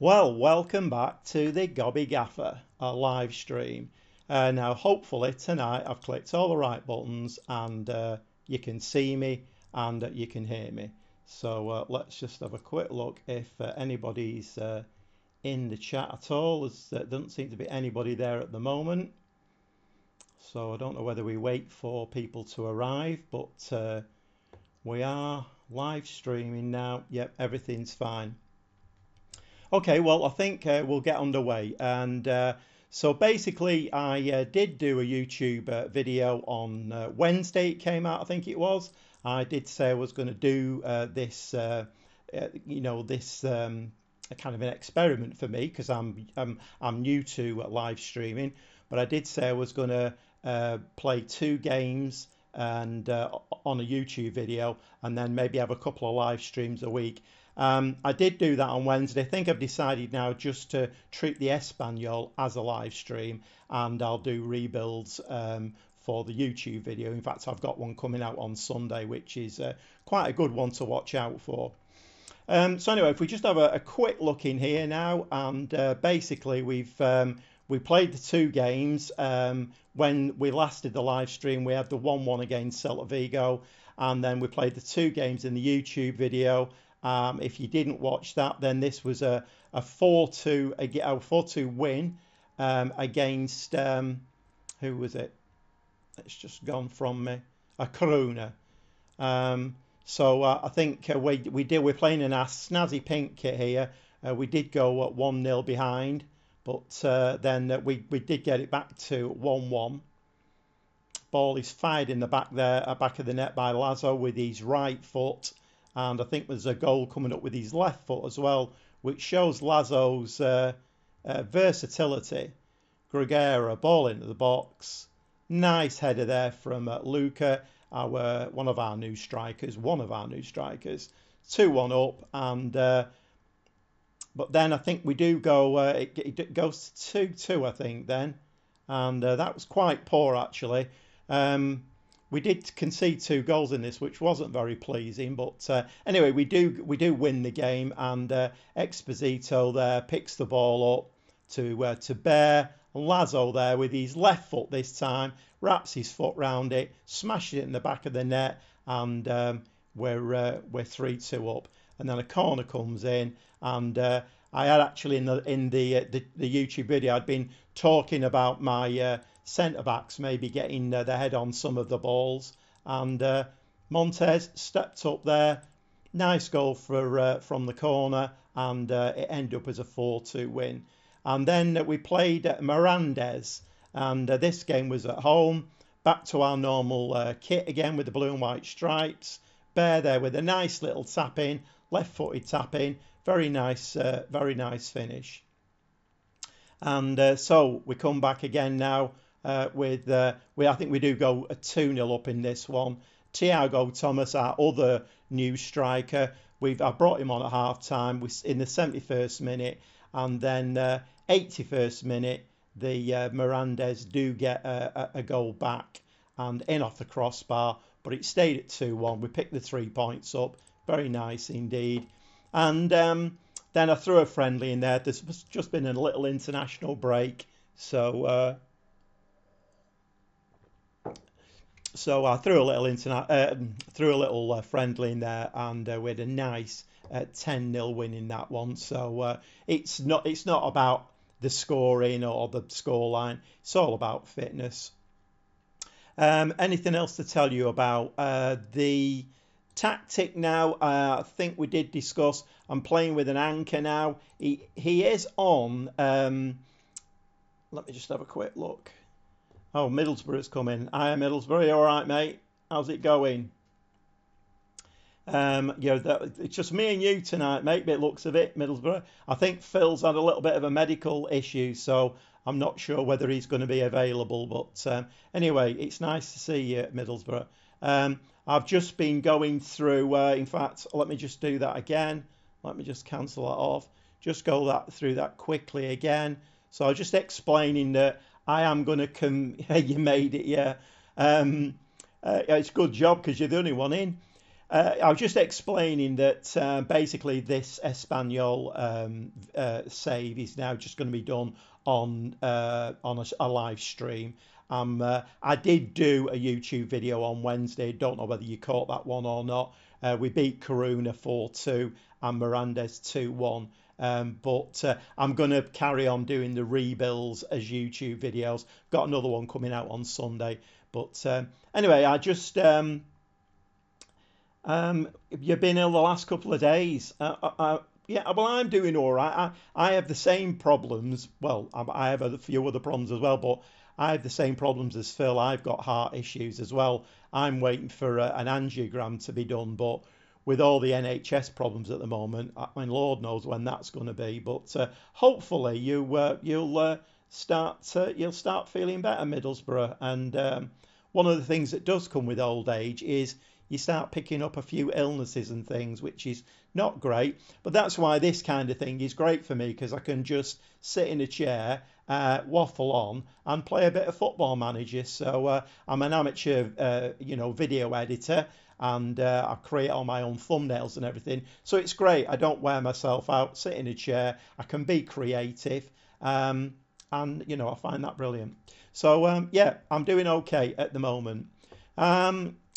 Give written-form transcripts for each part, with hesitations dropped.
Well, welcome back to the Gobby Gaffer, a live stream. Now, hopefully tonight I've clicked all the right buttons and you can see me and you can hear me. So let's just have a quick look if anybody's in the chat at all. There doesn't seem to be anybody there at the moment. So I don't know whether we wait for people to arrive, but we are live streaming now. Yep, everything's fine. Okay, well, I think we'll get underway. And so basically, I did do a YouTube video on Wednesday. It came out, I think it was. I did say I was going to do this, this kind of an experiment for me because I'm new to live streaming. But I did say I was going to play 2 games and on a YouTube video, and then maybe have a couple of live streams a week. I did do that on Wednesday. I think I've decided now just to treat the Espanyol as a live stream, and I'll do rebuilds for the YouTube video. In fact, I've got one coming out on Sunday, which is quite a good one to watch out for. So anyway, if we just have a quick look in here now, and basically we played the 2 games. When we last did the live stream, we had the 1-1 against Celta Vigo, and then we played the 2 games in the YouTube video. If you didn't watch that, then this was a 4-2 win against who was it? It's just gone from me. A Corona. So I think we're playing in our snazzy pink kit here. We did go at 1-0 behind, but then we did get it back to 1-1. Ball is fired in the back there, back of the net by Lazo with his right foot. And I think there's a goal coming up with his left foot as well, which shows Lazo's versatility. Gregera, ball into the box. Nice header there from Luca, one of our new strikers. 2-1 up, and but then I think we do go. It goes to 2-2, I think then, and that was quite poor actually. We did concede 2 goals in this, which wasn't very pleasing. But anyway, we do win the game, and Exposito there picks the ball up to Bear. Lazo there with his left foot this time, wraps his foot round it, smashes it in the back of the net, and we're 3-2 up. And then a corner comes in, and I had actually in the YouTube video, I'd been talking about my centre backs maybe getting their head on some of the balls, and Montez stepped up there, nice goal from the corner, and it ended up as a 4-2 win. And then we played Mirandes, and this game was at home, back to our normal kit again with the blue and white stripes. Bear there with a nice little tap in, left-footed tap in, very nice finish. And so we come back again now. I think we do go a 2-0 up in this one. Thiago Thomas, our other new striker, I brought him on at half time in the 71st minute, and then 81st minute the Mirandes do get a goal back and in off the crossbar, but it stayed at 2-1. We picked the 3 points up, very nice indeed. And then I threw a friendly in there. There's just been a little international break, so I threw a little friendly in there, and we had a nice 10-0 win in that one. So it's not about the scoring or the scoreline. It's all about fitness. Anything else to tell you about the tactic now? I think we did discuss. I'm playing with an anchor now. He is on. Let me just have a quick look. Oh, Middlesbrough's coming. Hi, Middlesbrough. All right, mate. How's it going? It's just me and you tonight, mate. But it looks of it, Middlesbrough. I think Phil's had a little bit of a medical issue, so I'm not sure whether he's going to be available. But anyway, it's nice to see you, Middlesbrough. I've just been going through. In fact, let me just do that again. Let me just cancel that off. Just go through that quickly again. So I'm just explaining that I am going to you made it, yeah. It's a good job because you're the only one in. I was just explaining that basically this Espanyol save is now just going to be done on a live stream. I did do a YouTube video on Wednesday. Don't know whether you caught that one or not. We beat Coruna 4-2 and Mirandes 2-1. But I'm going to carry on doing the rebuilds as YouTube videos. Got another one coming out on Sunday. But anyway, I just you've been ill the last couple of days. Yeah, well, I'm doing all right. I have the same problems. Well, I have a few other problems as well, but I have the same problems as Phil. I've got heart issues as well. I'm waiting for an angiogram to be done, but with all the NHS problems at the moment, I mean, Lord knows when that's going to be. But hopefully you'll start feeling better, Middlesbrough. And one of the things that does come with old age is you start picking up a few illnesses and things, which is not great. But that's why this kind of thing is great for me, because I can just sit in a chair, waffle on, and play a bit of Football Manager. So I'm an amateur, video editor, and I create all my own thumbnails and everything. So it's great. I don't wear myself out. Sit in a chair. I can be creative, and I find that brilliant. So yeah, I'm doing okay at the moment.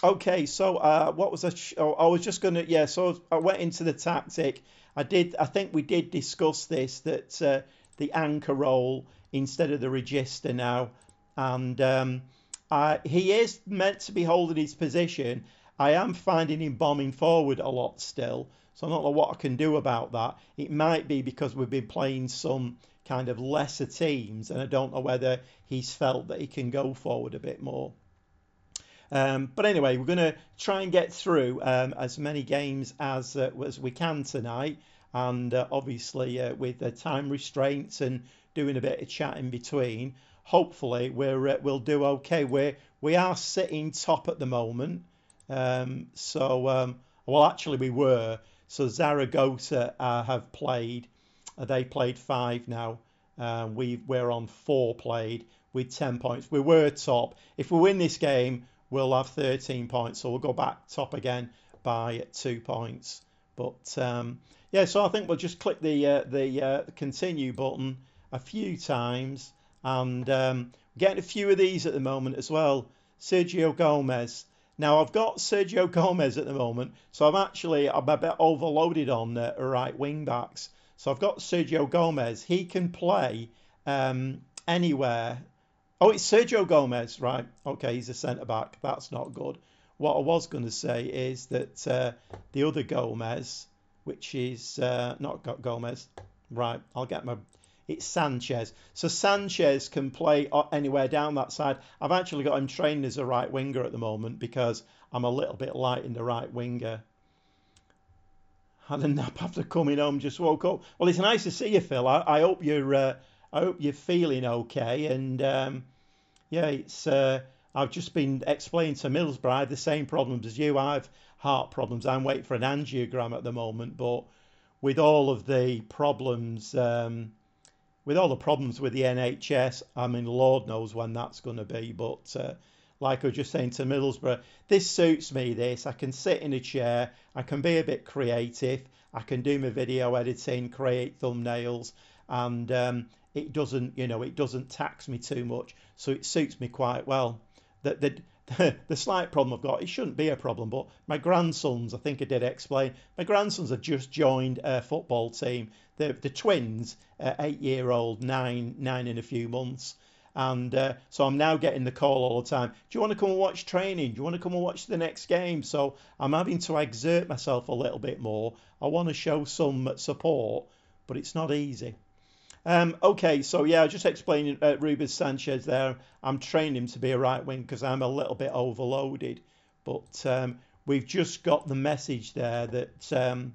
Okay, so what was I was just gonna, yeah. So I went into the tactic. I think we did discuss this, that the anchor role instead of the register now, and he is meant to be holding his position. I am finding him bombing forward a lot still, so I don't know what I can do about that. It might be because we've been playing some kind of lesser teams, and I don't know whether he's felt that he can go forward a bit more. But anyway, we're going to try and get through as many games as we can tonight, and obviously with the time restraints and doing a bit of chat in between, hopefully we'll do okay. We are sitting top at the moment, well, actually we were. So Zaragoza have played. They played 5 now. We're on 4 played with 10 points. We were top. If we win this game, we'll have 13 points, so we'll go back top again by 2 points. But yeah, so I think we'll just click the continue button a few times, and getting a few of these at the moment as well. Sergio Gomez. Now I've got Sergio Gomez at the moment, so I'm a bit overloaded on right wing backs. So I've got Sergio Gomez. He can play anywhere. Oh, it's Sergio Gomez, right? Okay, he's a centre back. That's not good. What I was going to say is that the other Gomez, which is not Gomez, right? It's Sanchez. So Sanchez can play anywhere down that side. I've actually got him trained as a right winger at the moment because I'm a little bit light in the right winger. Had a nap after coming home. Just woke up. Well, it's nice to see you, Phil. I hope you're feeling okay. And yeah, it's I've just been explaining to Middlesbrough. I have the same problems as you. I have heart problems. I'm waiting for an angiogram at the moment. But with all of the problems, with the NHS, I mean, Lord knows when that's going to be. But like I was just saying to Middlesbrough, this suits me. I can sit in a chair. I can be a bit creative. I can do my video editing, create thumbnails, and it doesn't tax me too much, so it suits me quite well. The slight problem I've got, it shouldn't be a problem, but my grandsons, I think I did explain, my grandsons have just joined a football team. The twins, 8-year-old, nine in a few months, and so I'm now getting the call all the time. Do you want to come and watch training? Do you want to come and watch the next game? So I'm having to exert myself a little bit more. I want to show some support, but it's not easy. Okay, so yeah, just explaining Ruben Sanchez there. I'm training him to be a right wing because I'm a little bit overloaded. But we've just got the message there that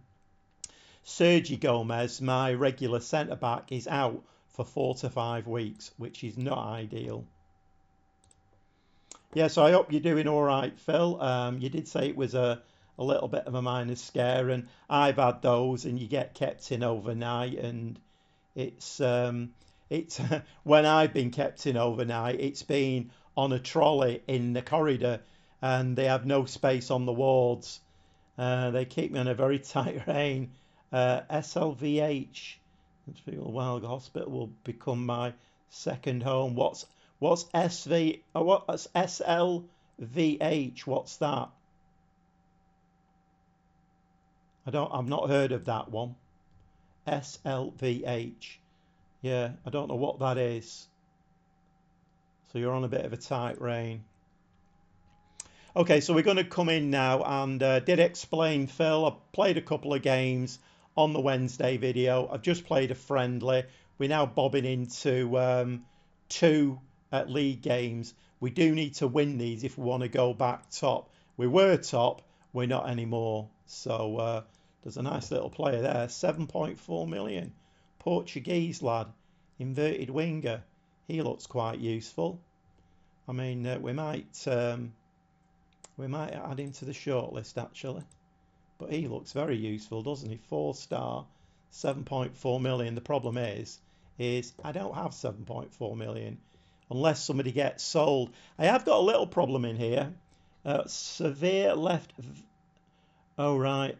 Sergi Gomez, my regular centre-back, is out for 4 to 5 weeks, which is not ideal. Yeah, so I hope you're doing all right, Phil. You did say it was a little bit of a minor scare, and I've had those, and you get kept in overnight, and it's when I've been kept in overnight, it's been on a trolley in the corridor, and they have no space on the wards, They keep me on a very tight rein. SLVH. Wild Hospital will become my second home. What's SV? What's SLVH? What's that? I've not heard of that one. SLVH. Yeah, I don't know what that is. So you're on a bit of a tight rein. Okay, so we're going to come in now and did explain, Phil. I played a couple of games on the Wednesday video. I've just played a friendly. We're now bobbing into two league games. We do need to win these if we want to go back top. We were top, we're not anymore. So there's a nice little player there, 7.4 million. Portuguese lad, inverted winger. He looks quite useful. I mean, we might add him to the shortlist actually. But he looks very useful, doesn't he? 4-star, 7.4 million. The problem is I don't have 7.4 million unless somebody gets sold. I have got a little problem in here. Severe left. Oh right,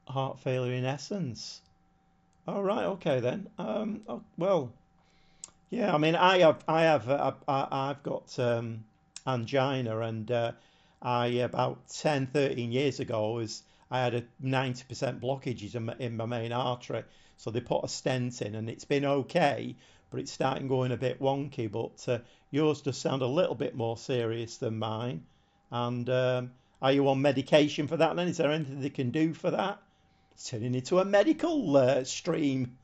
heart failure in essence. Oh right, okay then. Well, yeah. I mean, I've got angina, and I about 10, 13 years ago I had a 90% blockage in my main artery, so they put a stent in, and it's been okay, but it's starting going a bit wonky. But yours does sound a little bit more serious than mine. And are you on medication for that then? Is there anything they can do for that? It's turning into a medical stream.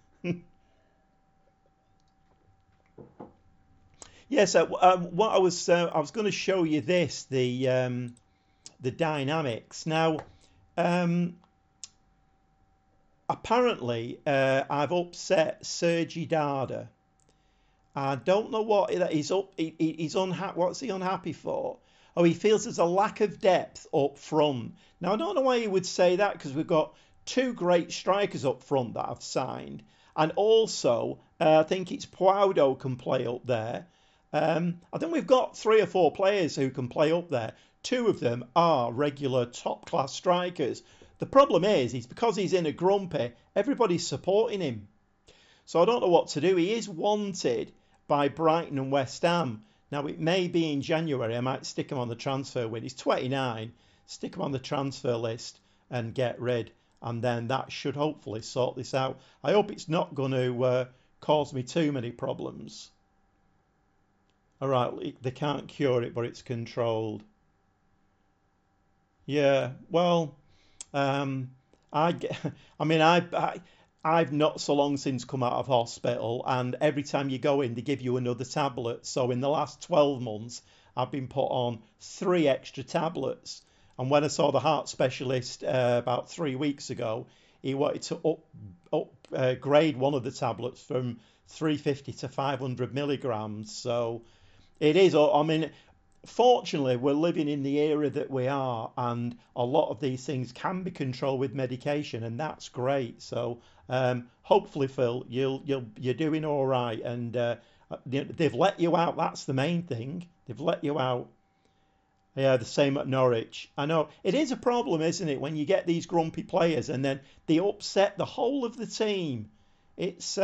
Yes, what I was going to show you this, the dynamics. Now, apparently, I've upset Sergi Dada. I don't know what he's up. He's unhappy. What's he unhappy for? Oh, he feels there's a lack of depth up front. Now, I don't know why he would say that, because we've got two great strikers up front that I've signed, and also I think it's Puaudo can play up there. I think we've got 3 or 4 players who can play up there. 2 of them are regular top-class strikers. The problem is because he's in a grumpy, everybody's supporting him. So I don't know what to do. He is wanted by Brighton and West Ham. Now, it may be in January. I might stick him on the transfer list. He's 29. Stick him on the transfer list and get rid. And then that should hopefully sort this out. I hope it's not going to cause me too many problems. All right, they can't cure it, but it's controlled. Yeah, well, I mean, I've not so long since come out of hospital, and every time you go in, they give you another tablet. So in the last 12 months, I've been put on 3 extra tablets. And when I saw the heart specialist about 3 weeks ago, he wanted to upgrade one of the tablets from 350 to 500 milligrams. So it is. I mean, fortunately, we're living in the era that we are, and a lot of these things can be controlled with medication, and that's great. So hopefully, Phil, you're doing all right, and they've let you out. That's the main thing. They've let you out. Yeah, the same at Norwich. I know it is a problem, isn't it, when you get these grumpy players and then they upset the whole of the team. It's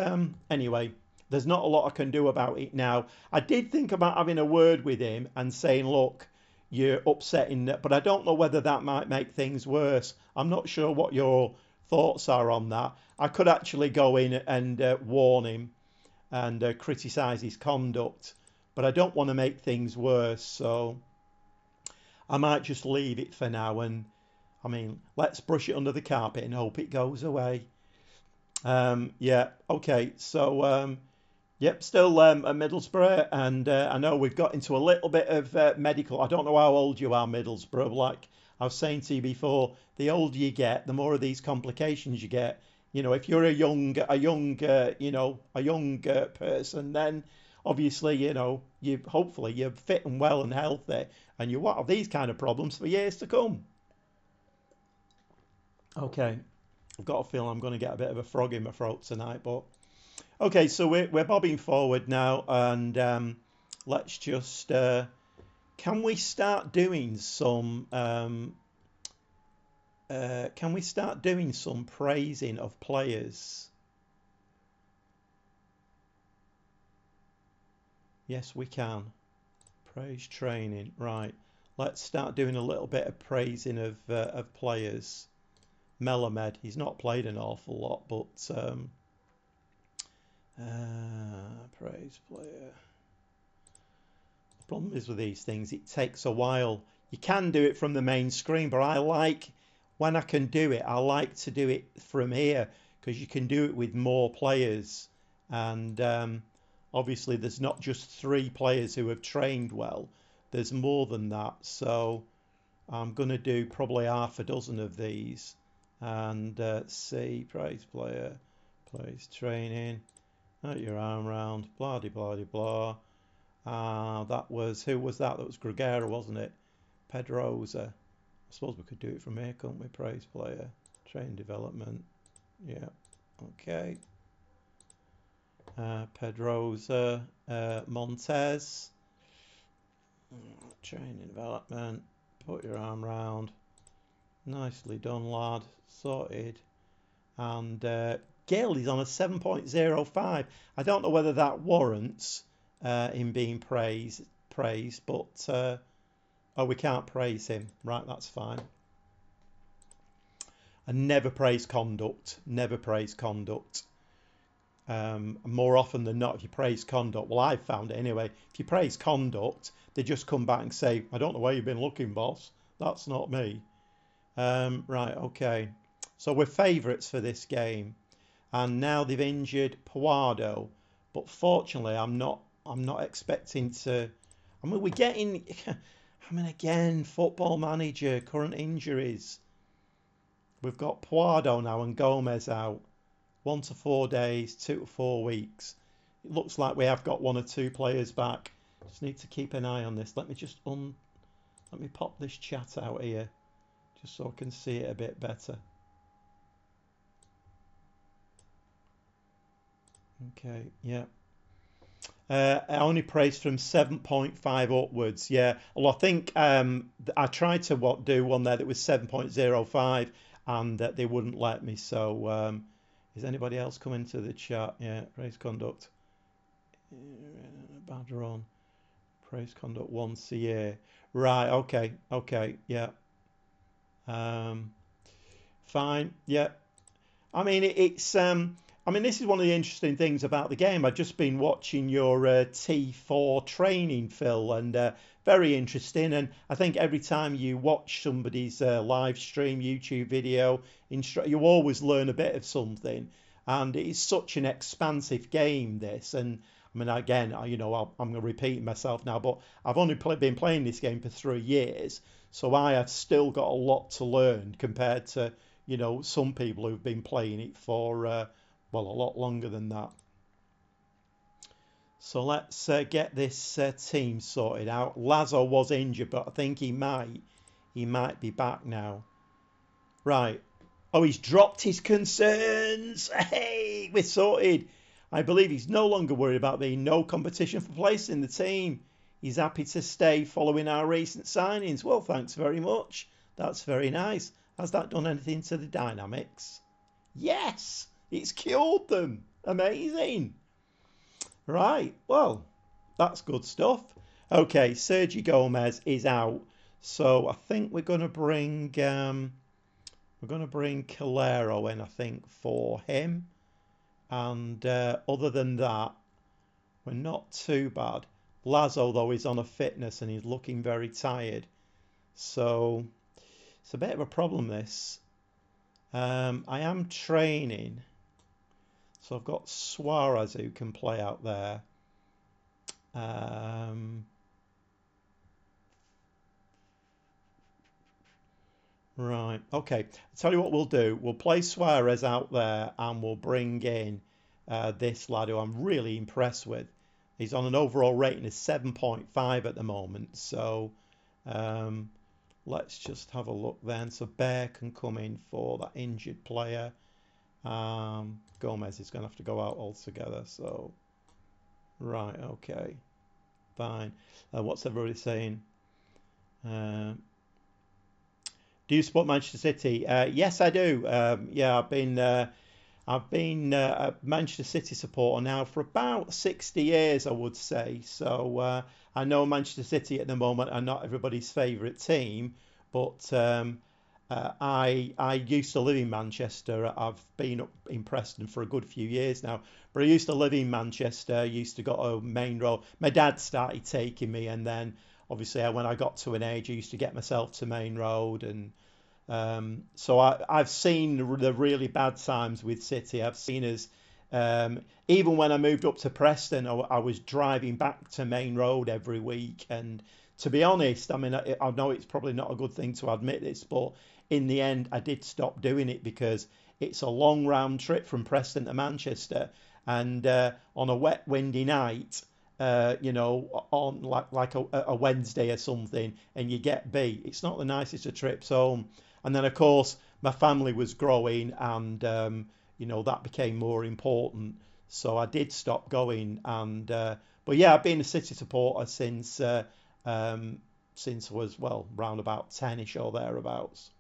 anyway. There's not a lot I can do about it now. I did think about having a word with him and saying, look, you're upsetting that, but I don't know whether that might make things worse. I'm not sure what your thoughts are on that. I could actually go in and warn him and criticise his conduct, but I don't want to make things worse, so I might just leave it for now. And I mean, let's brush it under the carpet and hope it goes away. Yeah, okay, so yep, still at Middlesbrough, and I know we've got into a little bit of medical. I don't know how old you are, Middlesbrough. Like I was saying to you before, the older you get, the more of these complications you get. You know, if you're a young person, then obviously, you know, hopefully you're fit and well and healthy, and you won't have these kind of problems for years to come. Okay, I've got a feeling I'm going to get a bit of a frog in my throat tonight, but. Okay, so we're bobbing forward now, and let's just can we start doing some can we start doing some praising of players? Yes, we can. Praise training. Right. Let's start doing a little bit of praising of players. Melamed, he's not played an awful lot, but praise player. The problem is with these things, it takes a while. You can do it from the main screen, but I like, when I can do it, I like to do it from here because you can do it with more players. And obviously there's not just 3 players who have trained well. There's more than that. So I'm going to do probably half a dozen of these. And see, praise player, praise training, at your arm round, blah de blah de blah. That was, who was that? That was Gregera, wasn't it? Pedrosa. I suppose we could do it from here, couldn't we? Praise player, train development. Yeah, okay. Pedrosa, Montez, training development. Put your arm round. Nicely done, lad. Sorted. And Gill is on a 7.05. I don't know whether that warrants him being praised, but oh, we can't praise him. Right, that's fine. And never praise conduct. Never praise conduct. More often than not, if you praise conduct, well, I've found it anyway. If you praise conduct, they just come back and say, I don't know where you've been looking, boss. That's not me. Right, okay. So we're favourites for this game. And now they've injured Puado. But fortunately, I'm not expecting to. I mean, we're getting. I mean, again, Football Manager, current injuries. We've got Puado now and Gomez out. 1 to 4 days, 2 to 4 weeks. It looks like we have got 1 or 2 players back. Just need to keep an eye on this. Let me just let me pop this chat out here, just so I can see it a bit better. Okay, yeah. I only praised from 7.5 upwards. Yeah. Well, I think I tried to do one there that was 7.05, and they wouldn't let me. So is anybody else coming to the chat? Yeah. Praise conduct. Bad run. Praise conduct once a year. Right. Okay. Okay. Yeah. Fine. Yeah. I mean, it's. I mean, this is one of the interesting things about the game. I've just been watching your T4 training, Phil, and very interesting. And I think every time you watch somebody's live stream, YouTube video, you always learn a bit of something. And it's such an expansive game, this. And I mean, again, I'm going to repeat myself now, but I've only been playing this game for 3 years, so I have still got a lot to learn compared to some people who've been playing it for well, a lot longer than that. So let's get this team sorted out. Lazo was injured, but I think he might be back now. Right. Oh, he's dropped his concerns. Hey, we're sorted. I believe he's no longer worried about being no competition for place in the team. He's happy to stay following our recent signings. Well, thanks very much. That's very nice. Has that done anything to the dynamics? Yes, it's cured them. Amazing. Right, well, that's good stuff. Okay, Sergio Gomez is out, so I think we're going to bring Calero in, I think, for him. And other than that, we're not too bad. Lazo, though, is on a fitness and he's looking very tired. So it's a bit of a problem, this. I am training. So I've got Suarez who can play out there. Right, okay. I'll tell you what we'll do. We'll play Suarez out there and we'll bring in this lad who I'm really impressed with. He's on an overall rating of 7.5 at the moment. So let's just have a look then. So Bear can come in for that injured player. Gomez is going to have to go out altogether. So, right, okay. Fine. What's everybody saying? Do you support Manchester City? Yes, I do. Yeah, I've been a Manchester City supporter now for about 60 years, I would say. So I know Manchester City at the moment are not everybody's favourite team, but I used to live in Manchester. I've been up in Preston for a good few years now, but I used to live in Manchester. I used to go to Main Road. My dad started taking me, and then obviously when I got to an age, I used to get myself to Main Road, and so I've seen the really bad times with City. I've seen us, even when I moved up to Preston, I was driving back to Main Road every week. And to be honest, I mean, I know it's probably not a good thing to admit this, but in the end, I did stop doing it because it's a long round trip from Preston to Manchester. And on a wet, windy night, on like a Wednesday or something, and you get beat. It's not the nicest of trips home. And then, of course, my family was growing, and that became more important. So I did stop going. And but yeah, I've been a City supporter since I was round about 10ish or thereabouts.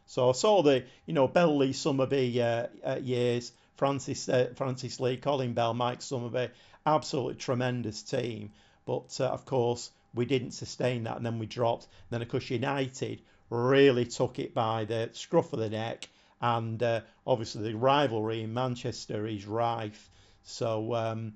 So I saw the Bell Summerby years, Francis Lee, Colin Bell, Mike Summerby, absolutely tremendous team. But of course, we didn't sustain that, and then we dropped. And then, of course, United really took it by the scruff of the neck, and obviously the rivalry in Manchester is rife. So I'm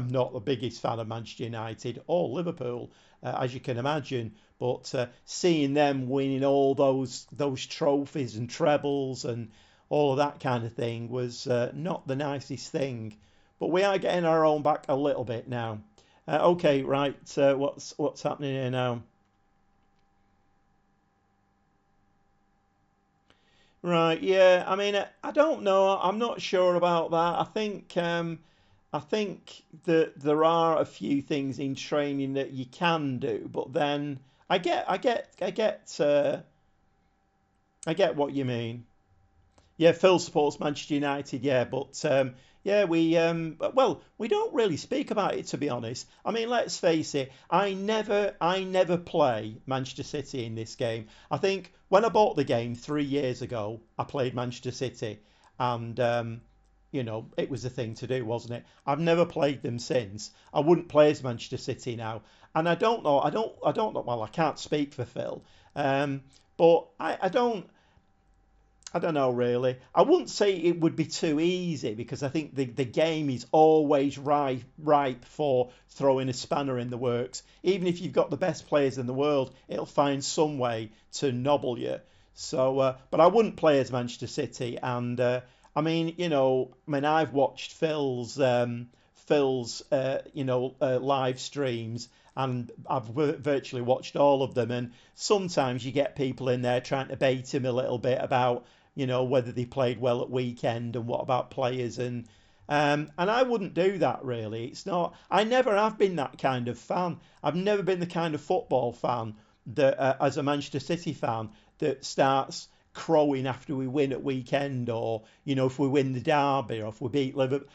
not the biggest fan of Manchester United or Liverpool, as you can imagine. But seeing them winning all those trophies and trebles and all of that kind of thing was not the nicest thing. But we are getting our own back a little bit now. Okay, right. What's happening here now? Right, yeah. I mean, I don't know. I'm not sure about that. I think that there are a few things in training that you can do, but then I get what you mean. Yeah, Phil supports Manchester United. Yeah, but yeah, we don't really speak about it, to be honest. I mean, let's face it. I never play Manchester City in this game. I think when I bought the game 3 years ago, I played Manchester City, and it was the thing to do, wasn't it? I've never played them since. I wouldn't play as Manchester City now, and I don't know. I don't know. Well, I can't speak for Phil, um, but I don't know really. I wouldn't say it would be too easy because I think the game is always ripe for throwing a spanner in the works. Even if you've got the best players in the world, it'll find some way to nobble you. So, but I wouldn't play as Manchester City. And I mean, I've watched Phil's live streams, and I've virtually watched all of them. And sometimes you get people in there trying to bait him a little bit about whether they played well at weekend and what about players, and I wouldn't do that really. It's not. I never have been that kind of fan. I've never been the kind of football fan that, as a Manchester City fan, that starts crowing after we win at weekend, or if we win the derby or if we beat Liverpool.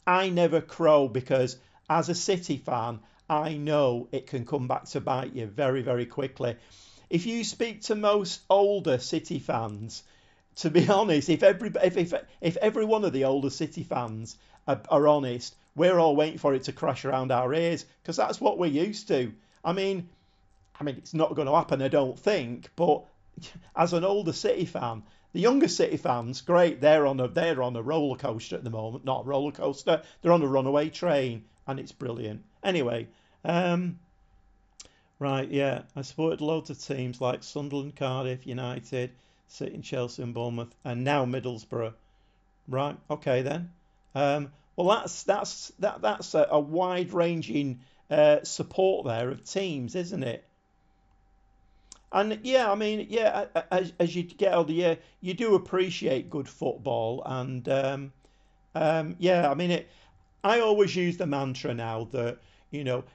I never crow because as a City fan, I know it can come back to bite you very, very quickly. If you speak to most older City fans, to be honest, if every one of the older City fans are honest, we're all waiting for it to crash around our ears because that's what we're used to. I mean, it's not going to happen, I don't think. But as an older City fan, the younger City fans, great, they're on a roller coaster at the moment. Not a roller coaster, they're on a runaway train, and it's brilliant. Anyway, um, right, yeah, I supported loads of teams like Sunderland, Cardiff, United, City, Chelsea, and Bournemouth, and now Middlesbrough. Right, okay then. Well, that's a wide-ranging support there of teams, isn't it? And yeah, I mean, yeah, as you get older, yeah, you do appreciate good football, and yeah, I mean, I always use the mantra now that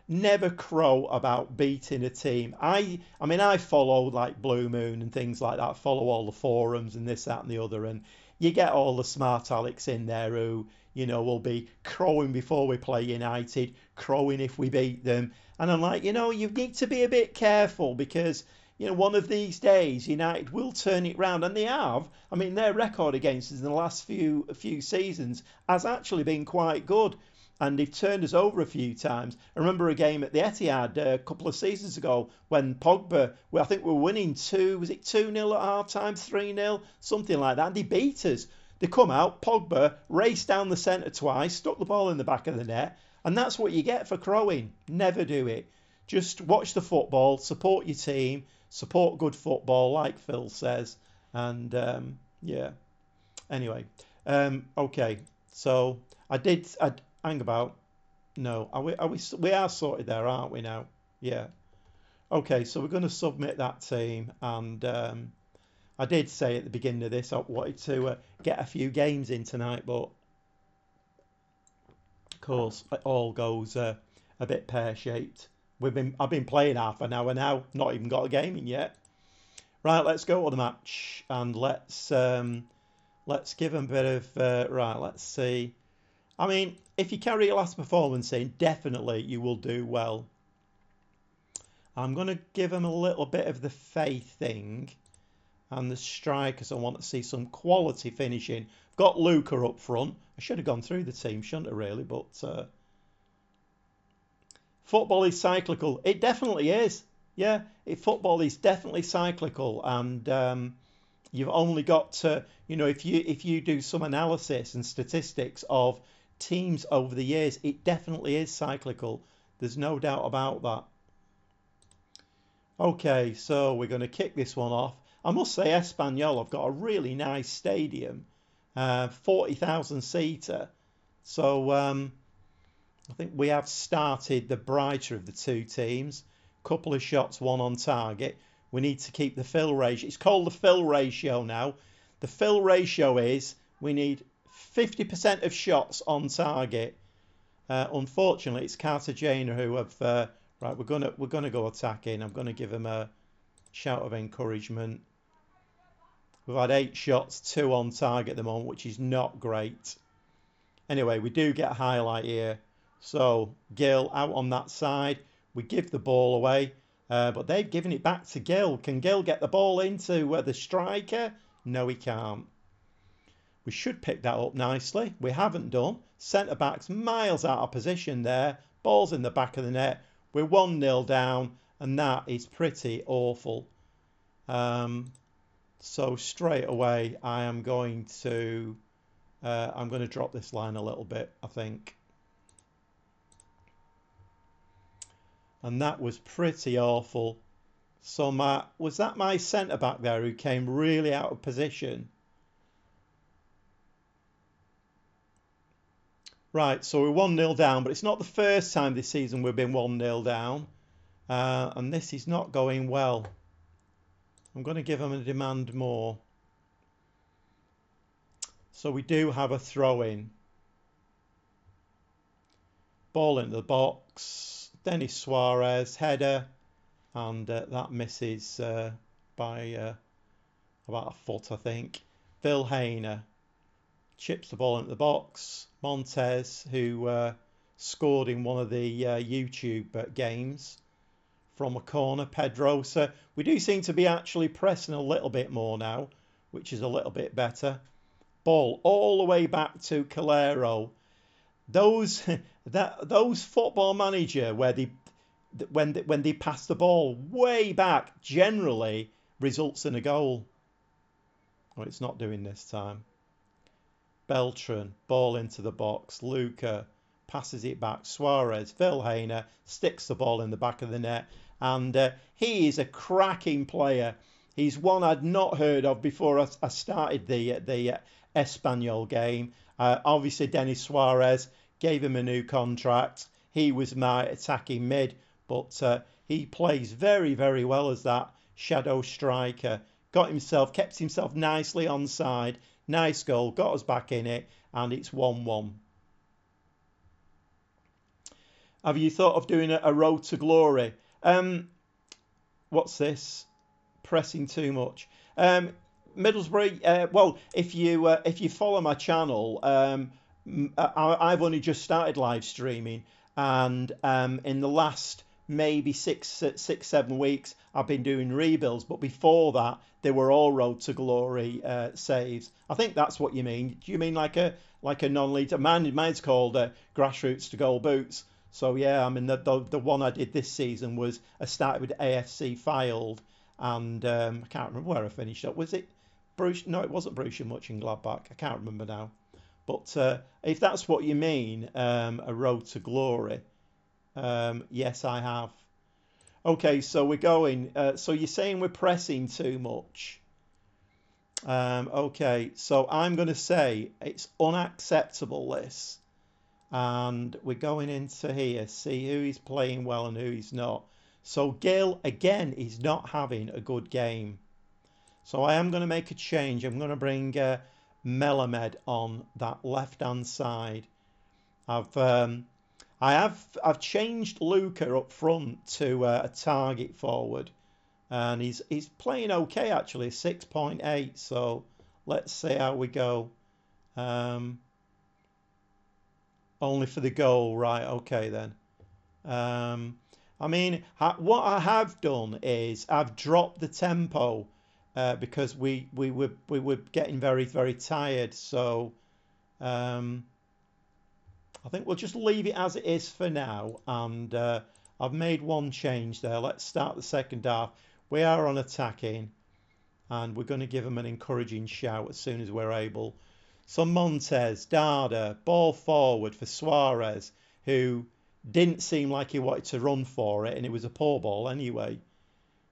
never crow about beating a team. I mean, I follow like Blue Moon and things like that. Follow all the forums and this, that, and the other, and you get all the smart Alex in there who will be crowing before we play United, crowing if we beat them, and I'm like, you need to be a bit careful because one of these days United will turn it round, and they have. I mean, their record against us in the last few seasons has actually been quite good, and they've turned us over a few times. I remember a game at the Etihad a couple of seasons ago when Pogba, I think we were winning 2-0 at half time, 3-0, something like that, and they beat us. They come out, Pogba raced down the centre twice, stuck the ball in the back of the net, and that's what you get for crowing. Never do it. Just watch the football, support your team, support good football, like Phil says, and yeah. Anyway, okay. So I hang about. No, we are sorted there, aren't we now? Yeah. Okay, so we're going to submit that team, and I did say at the beginning of this I wanted to get a few games in tonight, but of course it all goes a bit pear-shaped. I've been playing half an hour now, not even got a game in yet. Right, let's go to the match, and let's give them a bit of right. Let's see. I mean, if you carry your last performance in, definitely you will do well. I'm going to give them a little bit of the faith thing, and the strikers. I want to see some quality finishing. I've got Luca up front. I should have gone through the team, shouldn't I, really? But football is cyclical. It definitely is. Yeah, football is definitely cyclical, and you've only got to, if you do some analysis and statistics of teams over the years, it definitely is cyclical. There's no doubt about that. Okay, so we're going to kick this one off. I must say, Espanyol have got a really nice stadium, 40,000 seater. So I think we have started the brighter of the two teams. Couple of shots, one on target. We need to keep the fill ratio. It's called the fill ratio now. The fill ratio is we need 50% of shots on target. Unfortunately, it's Cartagena who have. Right, we're gonna go attacking. I'm gonna give them a shout of encouragement. We've had 8 shots, 2 on target at the moment, which is not great. Anyway, we do get a highlight here. So Gill out on that side. We give the ball away, but they've given it back to Gill. Can Gill get the ball into the striker? No, he can't. We should pick that up nicely. We haven't done. Centre-back's miles out of position there. Ball's in the back of the net. We're 1-0 down, and that is pretty awful. So straight away, I'm going to drop this line a little bit, I think. And that was pretty awful. So was that my centre-back there who came really out of position? Right, so we're 1-0 down, but it's not the first time this season we've been 1-0 down. And this is not going well. I'm going to give them a demand more. So we do have a throw-in. Ball into the box. Denis Suarez, header. And that misses by about a foot, I think. Phil Hayner chips the ball into the box. Montez, who scored in one of the YouTube games from a corner. Pedrosa. We do seem to be actually pressing a little bit more now, which is a little bit better. Ball all the way back to Calero. Those Football Manager where when they pass the ball way back generally results in a goal. Well, it's not doing this time. Beltran, ball into the box. Luca passes it back. Suarez, Phil Hayner sticks the ball in the back of the net. And he is a cracking player. He's one I'd not heard of before I started the Espanyol game. Obviously, Denis Suarez gave him a new contract. He was my attacking mid, but he plays very, very well as that shadow striker. Kept himself nicely onside. Nice goal, got us back in it, and it's 1-1. Have you thought of doing a road to glory? What's this? Pressing too much. Middlesbrough. Well, if you follow my channel, I've only just started live streaming, and in the last maybe 7 weeks, I've been doing rebuilds, but before that, they were all road to glory saves. I think that's what you mean. Do you mean like a non-leader? Mine's called grassroots to goal boots. So yeah, I mean the one I did this season was I started with AFC Filed, and I can't remember where I finished up. Was it Bruce? No, it wasn't Borussia Mönchengladbach. I can't remember now. But if that's what you mean, a road to glory, yes, I have. Okay, so we're going. So you're saying we're pressing too much. Okay, so I'm going to say it's unacceptable, this. And we're going into here, see who is playing well and who is not. So Gil, again, is not having a good game. So I am going to make a change. I'm going to bring Melamed on that left-hand side. I've changed Luca up front to a target forward, and he's playing okay actually, 6.8. So let's see how we go. Only for the goal, right? Okay then. I mean, what I have done is I've dropped the tempo because we were getting very, very tired. So I think we'll just leave it as it is for now. And I've made one change there. Let's start the second half. We are on attacking, and we're going to give them an encouraging shout as soon as we're able. So Montez, Dada, ball forward for Suarez, who didn't seem like he wanted to run for it, and it was a poor ball anyway.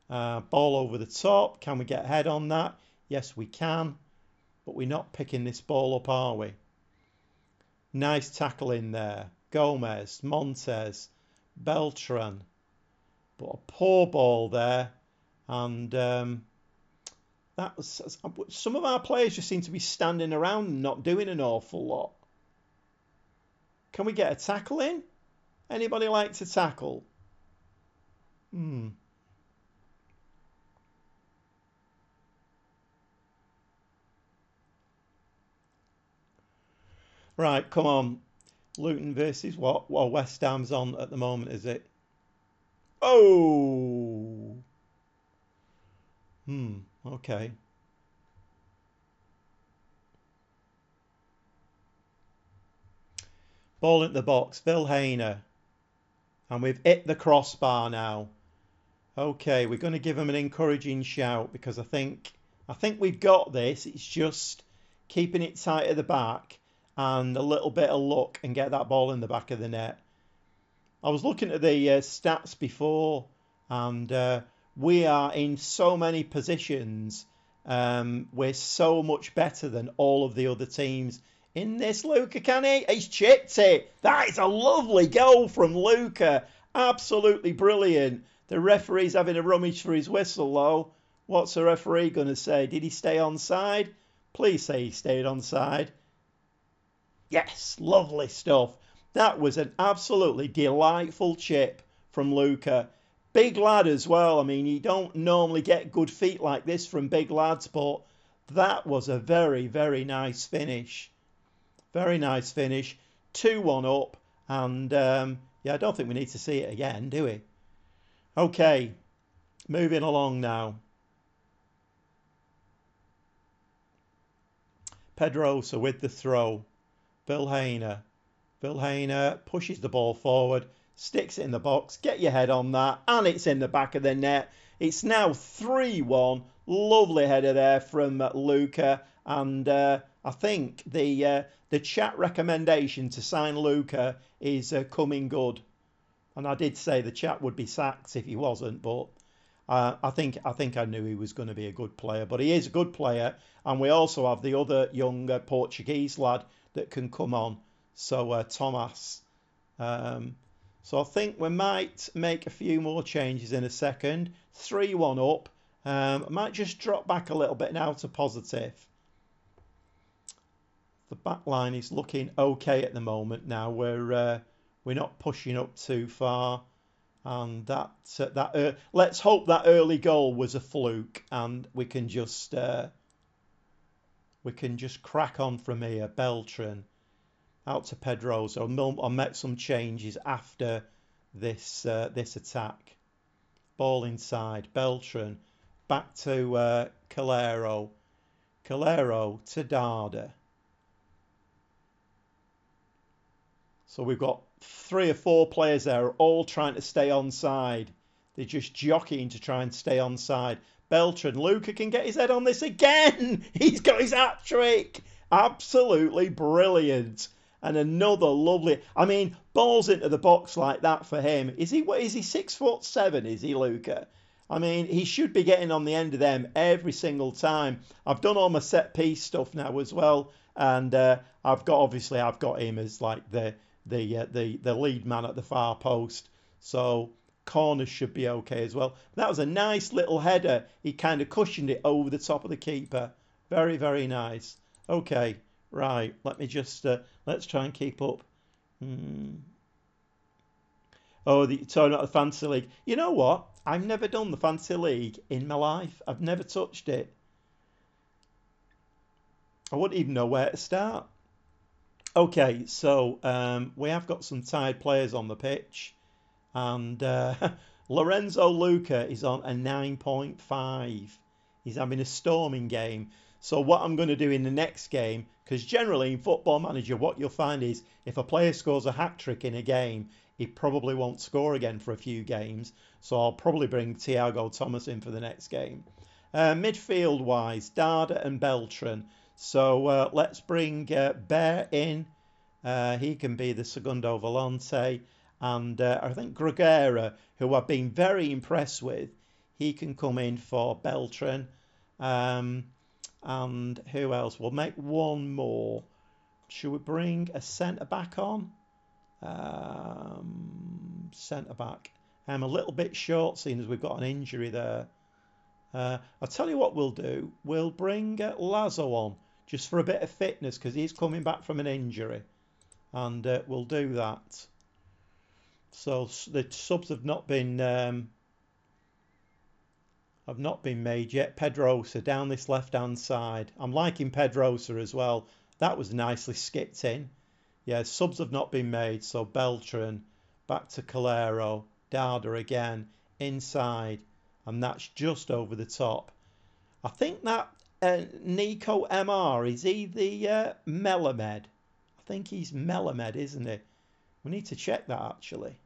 Ball over the top. Can we get a head on that? Yes, we can. But we're not picking this ball up, are we? Nice tackle in there. Gomez, Montez, Beltran. But a poor ball there. And that was, some of our players just seem to be standing around and not doing an awful lot. Can we get a tackle in? Anybody like to tackle? Right, come on. Luton versus what? Well, West Ham's on at the moment, is it? Oh! Okay. Ball in the box, Vilhena. And we've hit the crossbar now. Okay, we're going to give him an encouraging shout because I think we've got this. It's just keeping it tight at the back and a little bit of luck and get that ball in the back of the net. I was looking at the stats before, and we are in so many positions. We're so much better than all of the other teams in this. Luca, can he? He's chipped it. That is a lovely goal from Luca. Absolutely brilliant. The referee's having a rummage for his whistle, though. What's the referee going to say? Did he stay onside? Please say he stayed onside. Yes, lovely stuff. That was an absolutely delightful chip from Luca. Big lad as well. I mean, you don't normally get good feet like this from big lads, but that was a very, very nice finish. Very nice finish. 2-1 up. And yeah, I don't think we need to see it again, do we? Okay, moving along now. Pedrosa with the throw. Vilhena pushes the ball forward, sticks it in the box. Get your head on that, and it's in the back of the net. It's now 3-1. Lovely header there from Luca, and I think the chat recommendation to sign Luca is coming good. And I did say the chat would be sacked if he wasn't, but I think I knew he was going to be a good player. But he is a good player, and we also have the other young Portuguese lad that can come on. So Thomas. So I think we might make a few more changes in a second. 3-1 up. I might just drop back a little bit now to positive. The back line is looking okay at the moment now. We're not pushing up too far. And let's hope that early goal was a fluke, and we can just crack on from here. Beltran out to Pedrosa. I'll make some changes after this attack. Ball inside. Beltran back to Calero. Calero to Dada. So we've got 3 or 4 players there all trying to stay onside. They're just jockeying to try and stay onside. Beltran, Luca can get his head on this again. He's got his hat trick. Absolutely brilliant. And another lovely, I mean, balls into the box like that for him. Is he 6'7", is he, Luca? I mean, he should be getting on the end of them every single time. I've done all my set piece stuff now as well. And I've got him as like the lead man at the far post. So corners should be okay as well. That was a nice little header. He kind of cushioned it over the top of the keeper. Very, very nice. Okay, right. Let me just let's try and keep up. Oh, talking about the Fantasy League. You know what? I've never done the Fantasy League in my life. I've never touched it. I wouldn't even know where to start. Okay, so we have got some tired players on the pitch. And Lorenzo Luca is on a 9.5. He's having a storming game. So what I'm going to do in the next game, because generally in Football Manager, what you'll find is if a player scores a hat-trick in a game, he probably won't score again for a few games. So I'll probably bring Thiago Thomas in for the next game. Midfield-wise, Dada and Beltran. So let's bring Bear in. He can be the Segundo Volante. And I think Gregera, who I've been very impressed with, he can come in for Beltran. And who else? We'll make one more. Should we bring a centre-back on? Centre-back. I'm a little bit short, seeing as we've got an injury there. I'll tell you what we'll do. We'll bring Lazo on, just for a bit of fitness, because he's coming back from an injury. And we'll do that. So the subs have not been made yet. Pedrosa down this left-hand side. I'm liking Pedrosa as well. That was nicely skipped in. Yeah, subs have not been made. So Beltran, back to Calero, Dada again, inside. And that's just over the top. I think that Nico MR, is he the Melamed? I think he's Melamed, isn't he? We need to check that actually.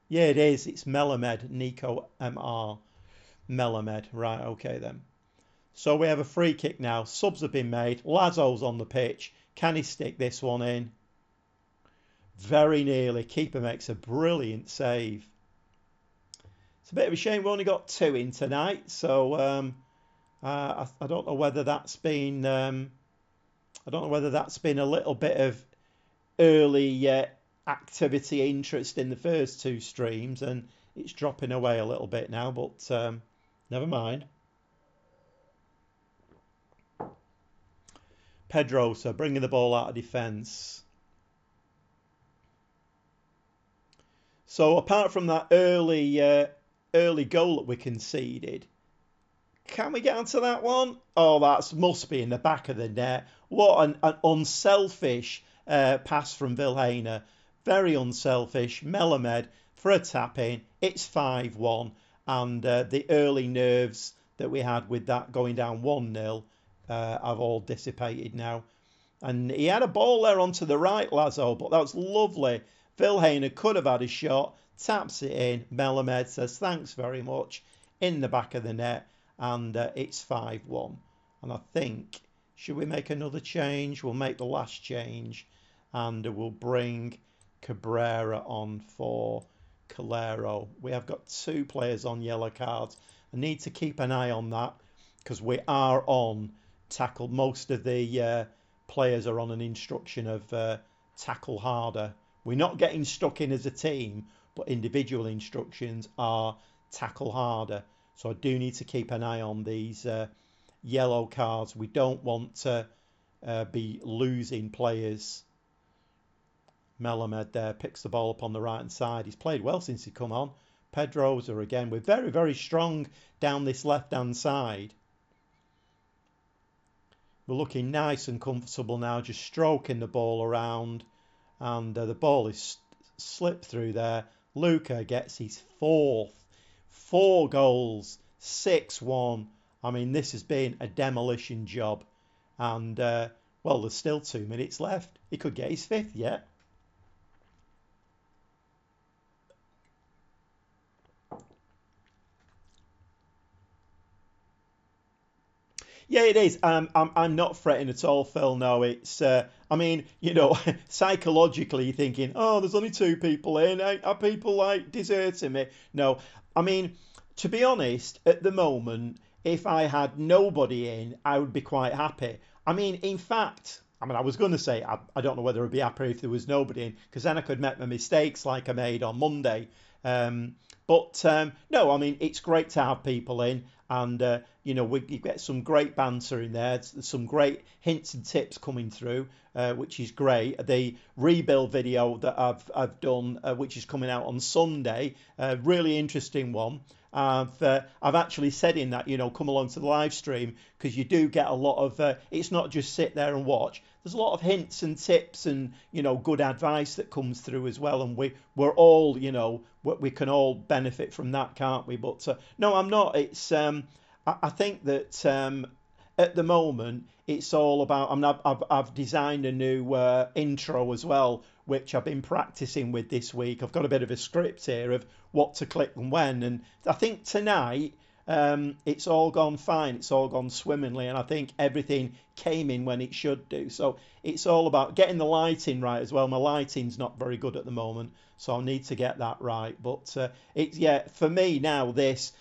Yeah, it is. It's Melamed, Nico MR. Melamed. Right, okay then. So we have a free kick now. Subs have been made. Lazo's on the pitch. Can he stick this one in? Very nearly. Keeper makes a brilliant save. It's a bit of a shame we've only got 2 in tonight. So I don't know whether that's been a little bit of early activity interest in the first 2 streams, and it's dropping away a little bit now, but never mind. Pedrosa bringing the ball out of defence. So apart from that early goal that we conceded, can we get onto that one? Oh, that must be in the back of the net. What an unselfish pass from Vilhena. Very unselfish. Melamed for a tap-in. It's 5-1. And the early nerves that we had with that going down 1-0 have all dissipated now. And he had a ball there onto the right, Lazo, but that was lovely. Vilhena could have had a shot. Taps it in. Melamed says, thanks very much. In the back of the net. And it's 5-1. And I think, should we make another change? We'll make the last change. And we'll bring Cabrera on for Calero. We have got 2 players on yellow cards. I need to keep an eye on that because we are on tackle. Most of the players are on an instruction of tackle harder. We're not getting stuck in as a team, but individual instructions are tackle harder. So I do need to keep an eye on these yellow cards. We don't want to be losing players. Melamed there picks the ball up on the right hand side. He's played well since he come on. Pedrosa again. We're very, very strong down this left hand side. We're looking nice and comfortable now, just stroking the ball around. And the ball is slipped through there. Luca gets his fourth. 4 goals, 6-1. I mean, this has been a demolition job. And, well, there's still 2 minutes left. He could get his fifth yet. Yeah, it is. I'm not fretting at all, Phil. No, it's. I mean, psychologically, you're thinking, oh, there's only 2 people in. Are people like deserting me? No, I mean, to be honest, at the moment, if I had nobody in, I would be quite happy. I mean, in fact, I mean, I was going to say I don't know whether I'd be happy if there was nobody in, because then I could make my mistakes like I made on Monday. But no, I mean, it's great to have people in, and we you get some great banter in there. Some great hints and tips coming through, which is great. The rebuild video that I've done, which is coming out on Sunday, really interesting one. I've actually said in that, come along to the live stream, because you do get a lot of. It's not just sit there and watch. There's a lot of hints and tips and good advice that comes through as well, and we're all we can all benefit from that, can't we? But no, I'm not. It's I think that at the moment it's all about. I mean, I've designed a new intro as well, which I've been practicing with this week. I've got a bit of a script here of what to click and when, and I think tonight it's all gone fine. It's all gone swimmingly, and I think everything came in when it should do. So it's all about getting the lighting right as well. My lighting's not very good at the moment, so I'll need to get that right. But for me now, this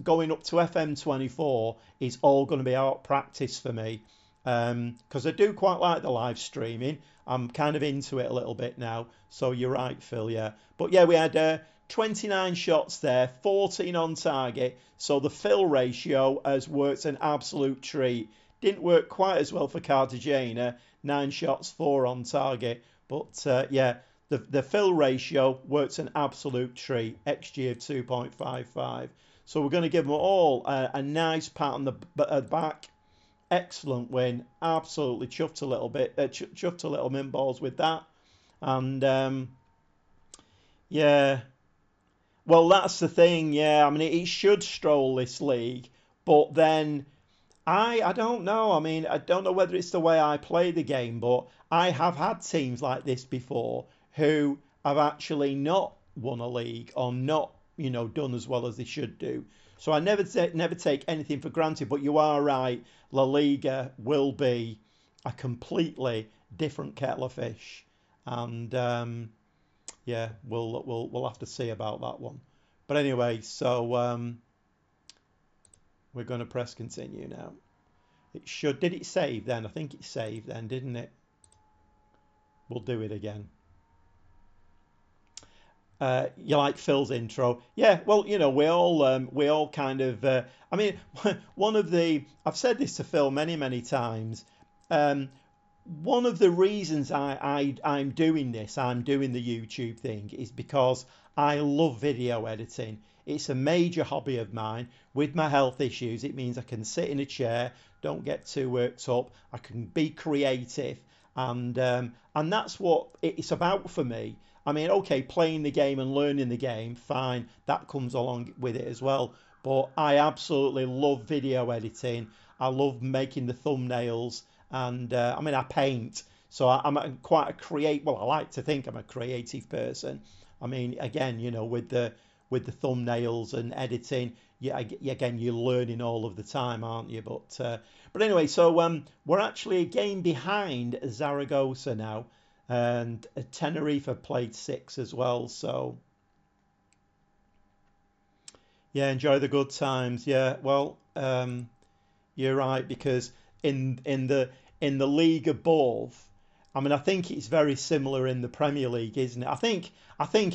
going up to FM24 is all going to be out practice for me, because I do quite like the live streaming. I'm kind of into it a little bit now. So you're right, Phil. Yeah, but yeah, we had 29 shots there, 14 on target. So the fill ratio has worked an absolute treat. Didn't work quite as well for Cartagena, 9 shots, 4 on target. But yeah, the fill ratio works an absolute treat. XG of 2.55. So we're going to give them all a nice pat on the back. Excellent win. Absolutely chuffed a little bit. Chuffed a little min balls with that. And yeah, well, that's the thing. Yeah, I mean, it should stroll this league, but then I don't know. I mean, I don't know whether it's the way I play the game, but I have had teams like this before who have actually not won a league or not, done as well as they should do. So I never take anything for granted. But you are right. La Liga will be a completely different kettle of fish, and yeah, we'll have to see about that one. But anyway, so we're going to press continue now. It should. Did it save then? I think it saved then, didn't it? We'll do it again. You like Phil's intro? Yeah. Well, we all kind of. I mean, I've said this to Phil many times. One of the reasons I'm doing this, I'm doing the YouTube thing, is because I love video editing. It's a major hobby of mine. With my health issues, it means I can sit in a chair, don't get too worked up. I can be creative, and that's what it's about for me. I mean, okay, playing the game and learning the game, fine, that comes along with it as well. But I absolutely love video editing. I love making the thumbnails, and I mean, I paint, so I'm quite a Well, I like to think I'm a creative person. I mean, again, with the thumbnails and editing, again, you're learning all of the time, aren't you? But anyway, so we're actually a game behind Zaragoza now. And Tenerife have played 6 as well, so yeah, enjoy the good times. Yeah, well, you're right, because in the league above, I mean, I think it's very similar in the Premier League, isn't it? I think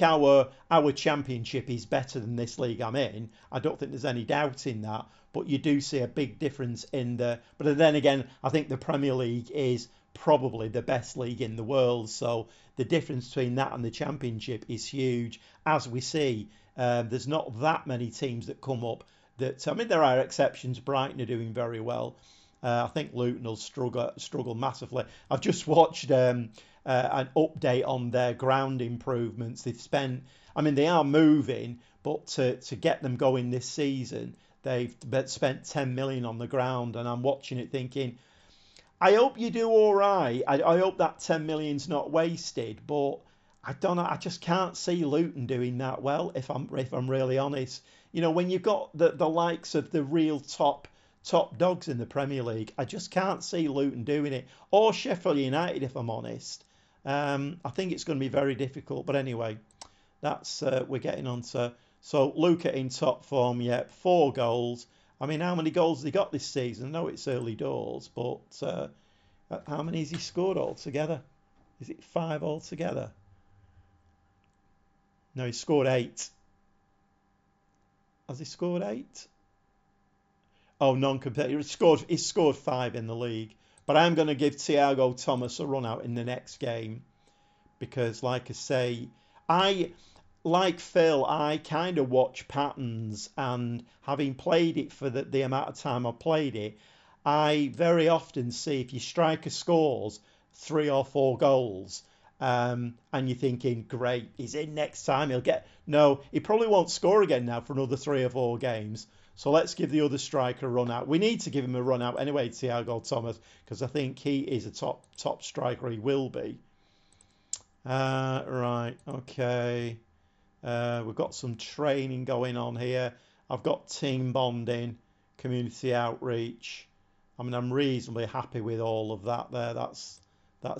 our championship is better than this league I'm in. I don't think there's any doubt in that. But you do see a big difference in the. But then again, I think the Premier League is probably the best league in the world. So the difference between that and the Championship is huge. As we see, there's not that many teams that come up. I mean, there are exceptions. Brighton are doing very well. I think Luton will struggle massively. I've just watched an update on their ground improvements. They've spent, I mean, they are moving, but to get them going this season, they've spent 10 million on the ground, and I'm watching it thinking, I hope you do all right. I hope that 10 million's not wasted, but I don't know. I just can't see Luton doing that well. If I'm really honest, when you've got the likes of the real top dogs in the Premier League, I just can't see Luton doing it, or Sheffield United. If I'm honest, I think it's going to be very difficult. But anyway, that's we're getting on to. So Luca in top form, yeah, 4 goals. I mean, how many goals has he got this season? I know it's early doors, but how many has he scored altogether? Is it 5 altogether? No, he scored 8. Has he scored 8? Oh, non-competitive. He's scored 5 in the league. But I'm going to give Thiago Thomas a run out in the next game because, like I say, like Phil, I kind of watch patterns, and having played it for the amount of time I played it, I very often see if your striker scores 3 or 4 goals, and you're thinking, great, he's in next time, he'll get... No, he probably won't score again now for another 3 or 4 games. So let's give the other striker a run out. We need to give him a run out anyway, Thiago Thomas, because I think he is a top striker. He will be. Right, okay. We've got some training going on here. I've got team bonding, community outreach. I mean, I'm reasonably happy with all of that there. That's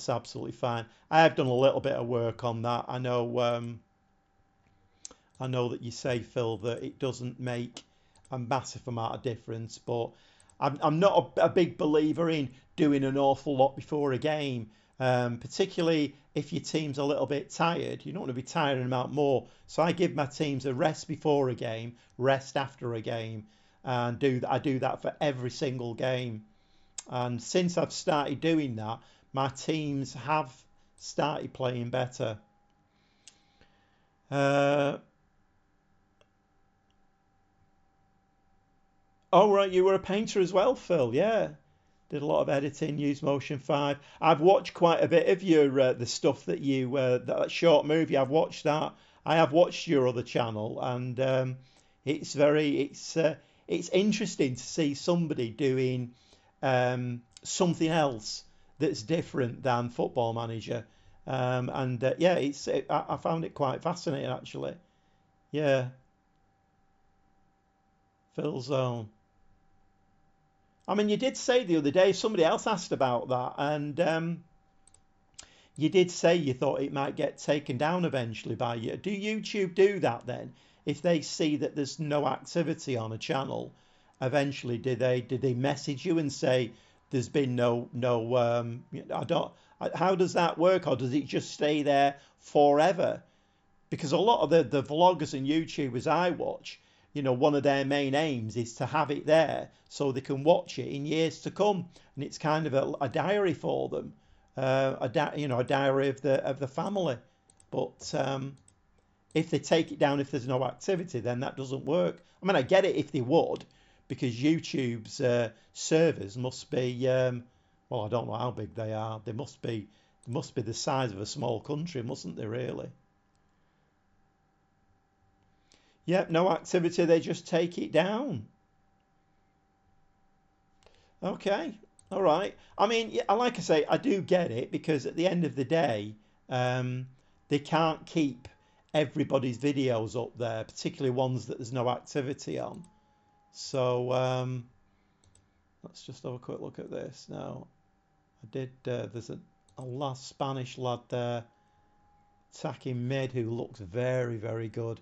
absolutely fine. I have done a little bit of work on that. I know that you say, Phil, that it doesn't make a massive amount of difference, but I'm not a big believer in doing an awful lot before a game, particularly if your team's a little bit tired. You don't want to be tiring them out more. So I give my teams a rest before a game, rest after a game, and I do that for every single game. And since I've started doing that, my teams have started playing better. Oh, right, you were a painter as well, Phil. Yeah, did a lot of editing, used Motion 5. I've watched quite a bit of your the stuff that you that short movie. I've watched that. I have watched your other channel, and it's interesting to see somebody doing something else that's different than Football Manager. Yeah, I found it quite fascinating actually. Yeah, Phil's Zone. I mean, you did say the other day, somebody else asked about that, and you did say you thought it might get taken down eventually by you. Do YouTube do that then? If they see that there's no activity on a channel, eventually did they message you and say there's been no I don't how does that work, or does it just stay there forever? Because a lot of the vloggers and YouTubers I watch, one of their main aims is to have it there so they can watch it in years to come, and it's kind of a diary for them, a diary of the family. But if they take it down if there's no activity, then that doesn't work. I mean, I get it if they would, because YouTube's servers must be well, I don't know how big they are. They must be the size of a small country, mustn't they? Really? Yep, no activity, they just take it down. Okay, all right. I mean, yeah, like I say, I do get it, because at the end of the day, they can't keep everybody's videos up there, particularly ones that there's no activity on. So let's just have a quick look at this now. There's a last Spanish lad there attacking mid who looks very, very good.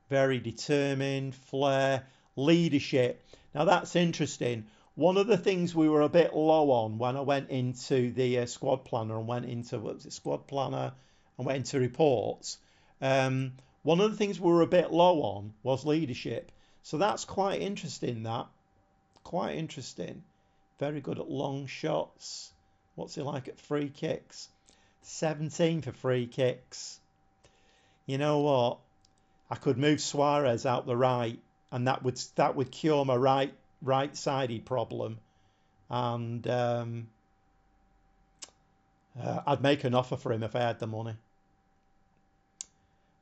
Very determined, flair, leadership. Now that's interesting. One of the things we were a bit low on when I went into the squad planner and went into squad planner and went into reports. One of the things we were a bit low on was leadership. So that's quite interesting. Quite interesting. Very good at long shots. What's he like at free kicks? 17 for free kicks. You know what? I could move Suarez out the right, and that would cure my right-sided problem, and I'd make an offer for him if I had the money.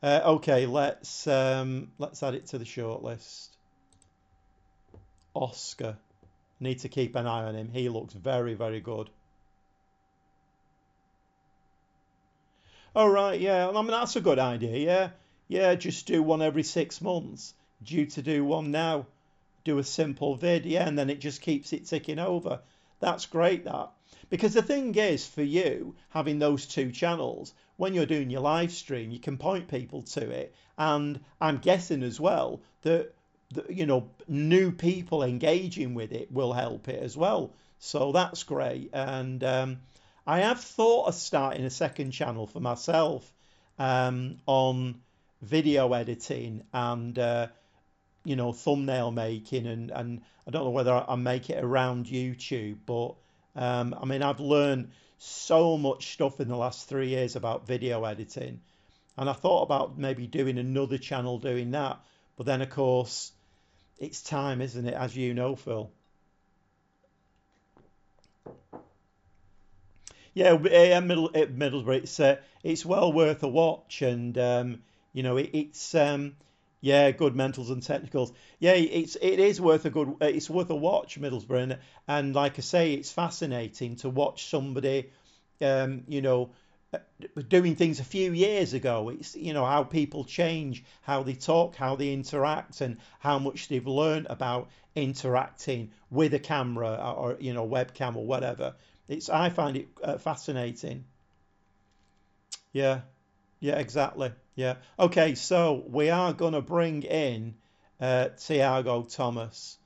Okay, let's add it to the shortlist. Oscar. Need to keep an eye on him. He looks very, very good. Oh, right, yeah. I mean, that's a good idea, yeah. Yeah, just do one every 6 months. Due to do one now. Do a simple vid, yeah, and then it just keeps it ticking over. That's great, that. Because the thing is, for you, having those two channels, when you're doing your live stream, you can point people to it. And I'm guessing as well that, new people engaging with it will help it as well. So that's great. And I have thought of starting a second channel for myself on video editing and thumbnail making, and I don't know whether I make it around YouTube, but I mean, I've learned so much stuff in the last 3 years about video editing, and I thought about maybe doing another channel doing that, but then of course it's time, isn't it? As you know, Phil. Yeah, Middlesbrough. It's well worth a watch, and it's yeah, good mentals and technicals. Yeah, it is worth a good it's worth a watch, Middlesbrough, and like I say, it's fascinating to watch somebody, um, you know, uh, doing things a few years ago. It's how people change, how they talk, how they interact, and how much they've learned about interacting with a camera or webcam or whatever. I find it fascinating. Yeah, yeah, exactly. Yeah. Okay, so we are going to bring in Thiago Thomas,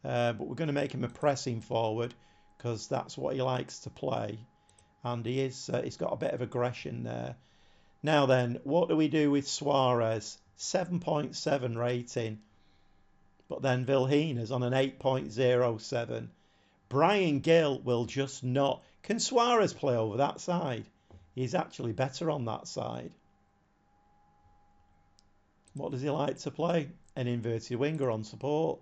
but we're going to make him a pressing forward because that's what he likes to play, and he's got a bit of aggression there. Now then, what do we do with Suarez? 7.7 rating, but then Vilhina's on an 8.07. Brian Gill will just not. Can Suarez play over that side? He's actually better on that side. What does he like to play? An inverted winger on support.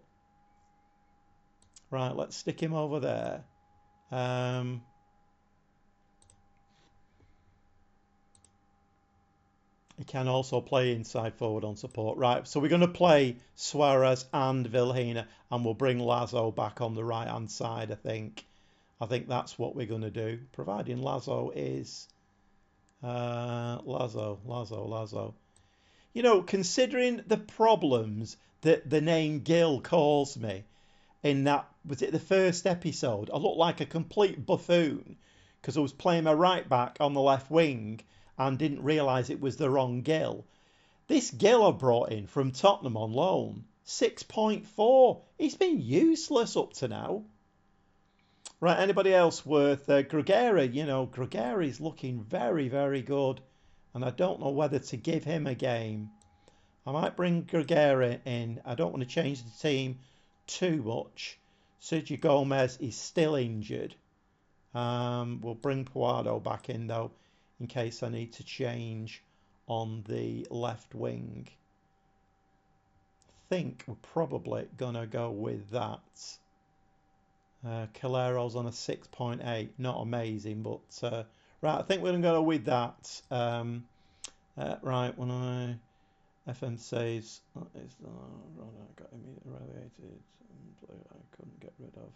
Right, let's stick him over there. Um, he can also play inside forward on support. Right, so we're going to play Suarez and Vilhena, and we'll bring Lazo back on the right hand side, I think. I think that's what we're going to do, providing Lazo is Lazo. Considering the problems that the name Gil caused me in that, was it the first episode? I looked like a complete buffoon because I was playing my right back on the left wing and didn't realise it was the wrong Gil. This Gil I brought in from Tottenham on loan, 6.4. He's been useless up to now. Right, anybody else worth Gregari? Gregari's looking very, very good, and I don't know whether to give him a game. I might bring Gregari in. I don't want to change the team too much. Sergio Gomez is still injured. We'll bring Puado back in though, in case I need to change on the left wing. I think we're probably gonna go with that. Calero's on a 6.8, not amazing, but right, I think we're gonna go with that. Right, when FM says it's I got immediately relegated, I couldn't get rid of.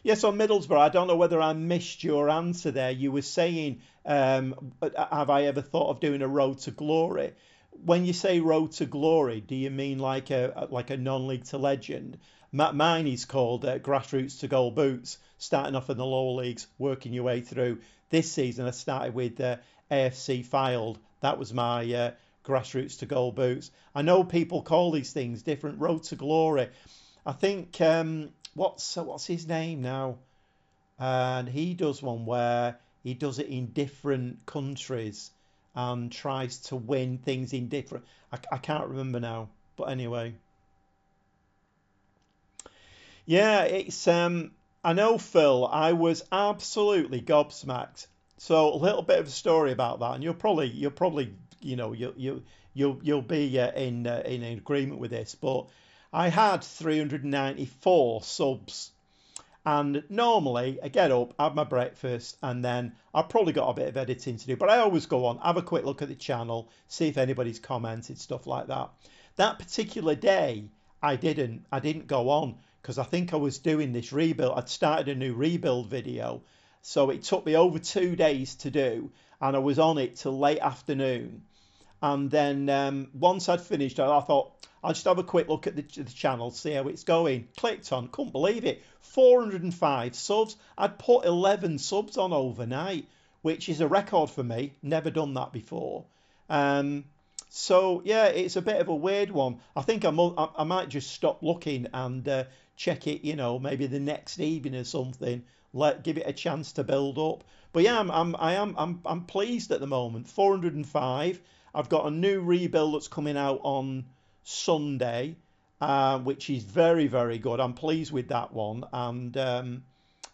Yes, on Middlesbrough, I don't know whether I missed your answer there. You were saying, have I ever thought of doing a road to glory? When you say road to glory, do you mean like a non-league to legend? Mine is called grassroots to gold boots. Starting off in the lower leagues, working your way through. This season, I started with AFC Filed. That was my grassroots to gold boots. I know people call these things different. Road to glory. I think what's his name now? And he does one where he does it in different countries and tries to win things in different. I can't remember now, but anyway, yeah, it's I know, Phil. I was absolutely gobsmacked. So a little bit of a story about that, and you'll probably you'll be in agreement with this, but I had 394 subs, And normally I get up, have my breakfast, and then I've probably got a bit of editing to do. But I always go on, have a quick look at the channel, see if anybody's commented, stuff like that. That particular day, I didn't go on because I think I was doing this rebuild. I'd started a new rebuild video, so it took me over 2 days to do, and I was on it till late afternoon. And then once I'd finished, I thought I'll just have a quick look at the channel, see how it's going. Clicked on, couldn't believe it, 405 subs. I'd put 11 subs on overnight, which is a record for me. Never done that before. So yeah, it's a bit of a weird one. I think I might just stop looking and check it, you know, maybe the next evening or something. Give it a chance to build up. But yeah, I'm pleased at the moment. 405. I've got a new rebuild that's coming out on Sunday, which is very, very good. I'm pleased with that one, and that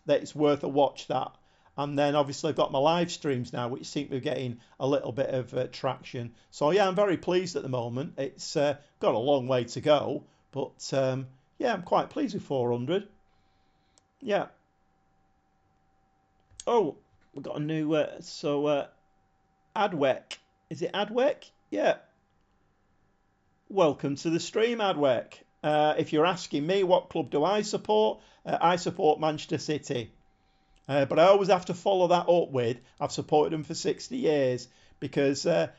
it's worth a watch, that. And then obviously I've got my live streams now, which seem to be getting a little bit of traction. So yeah, I'm very pleased at the moment. It's got a long way to go, but yeah, I'm quite pleased with 400. Yeah. Oh, we've got a new, Adwek. Is it Adwek? Yeah. Welcome to the stream, Adwek. If you're asking me what club do I support Manchester City. But I always have to follow that up with, I've supported them for 60 years, because a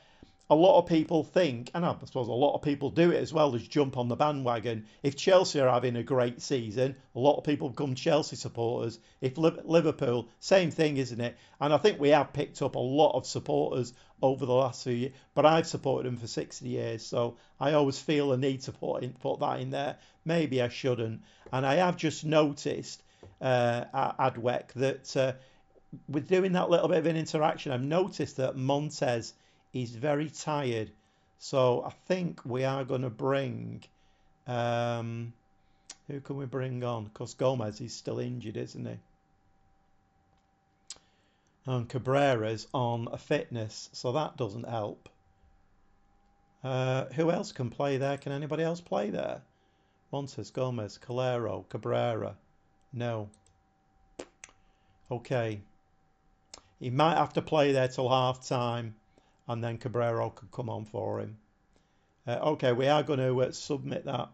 lot of people think, and I suppose a lot of people do it as well, just jump on the bandwagon. If Chelsea are having a great season, a lot of people become Chelsea supporters. If Liverpool, same thing, isn't it? And I think we have picked up a lot of supporters over the last few years, but I've supported them for 60 years, so I always feel a need to put that in there. Maybe I shouldn't. And I have just noticed, Adwek, that with doing that little bit of an interaction, I've noticed that Montez is very tired. So I think we are going to bring... who can we bring on? Because Gomez is still injured, isn't he? And Cabrera's on a fitness, so that doesn't help. Who else can play there? Can anybody else play there? Montes, Gomez, Calero, Cabrera. No. Okay. He might have to play there till half time, and then Cabrera could come on for him. Okay, we are going to submit that.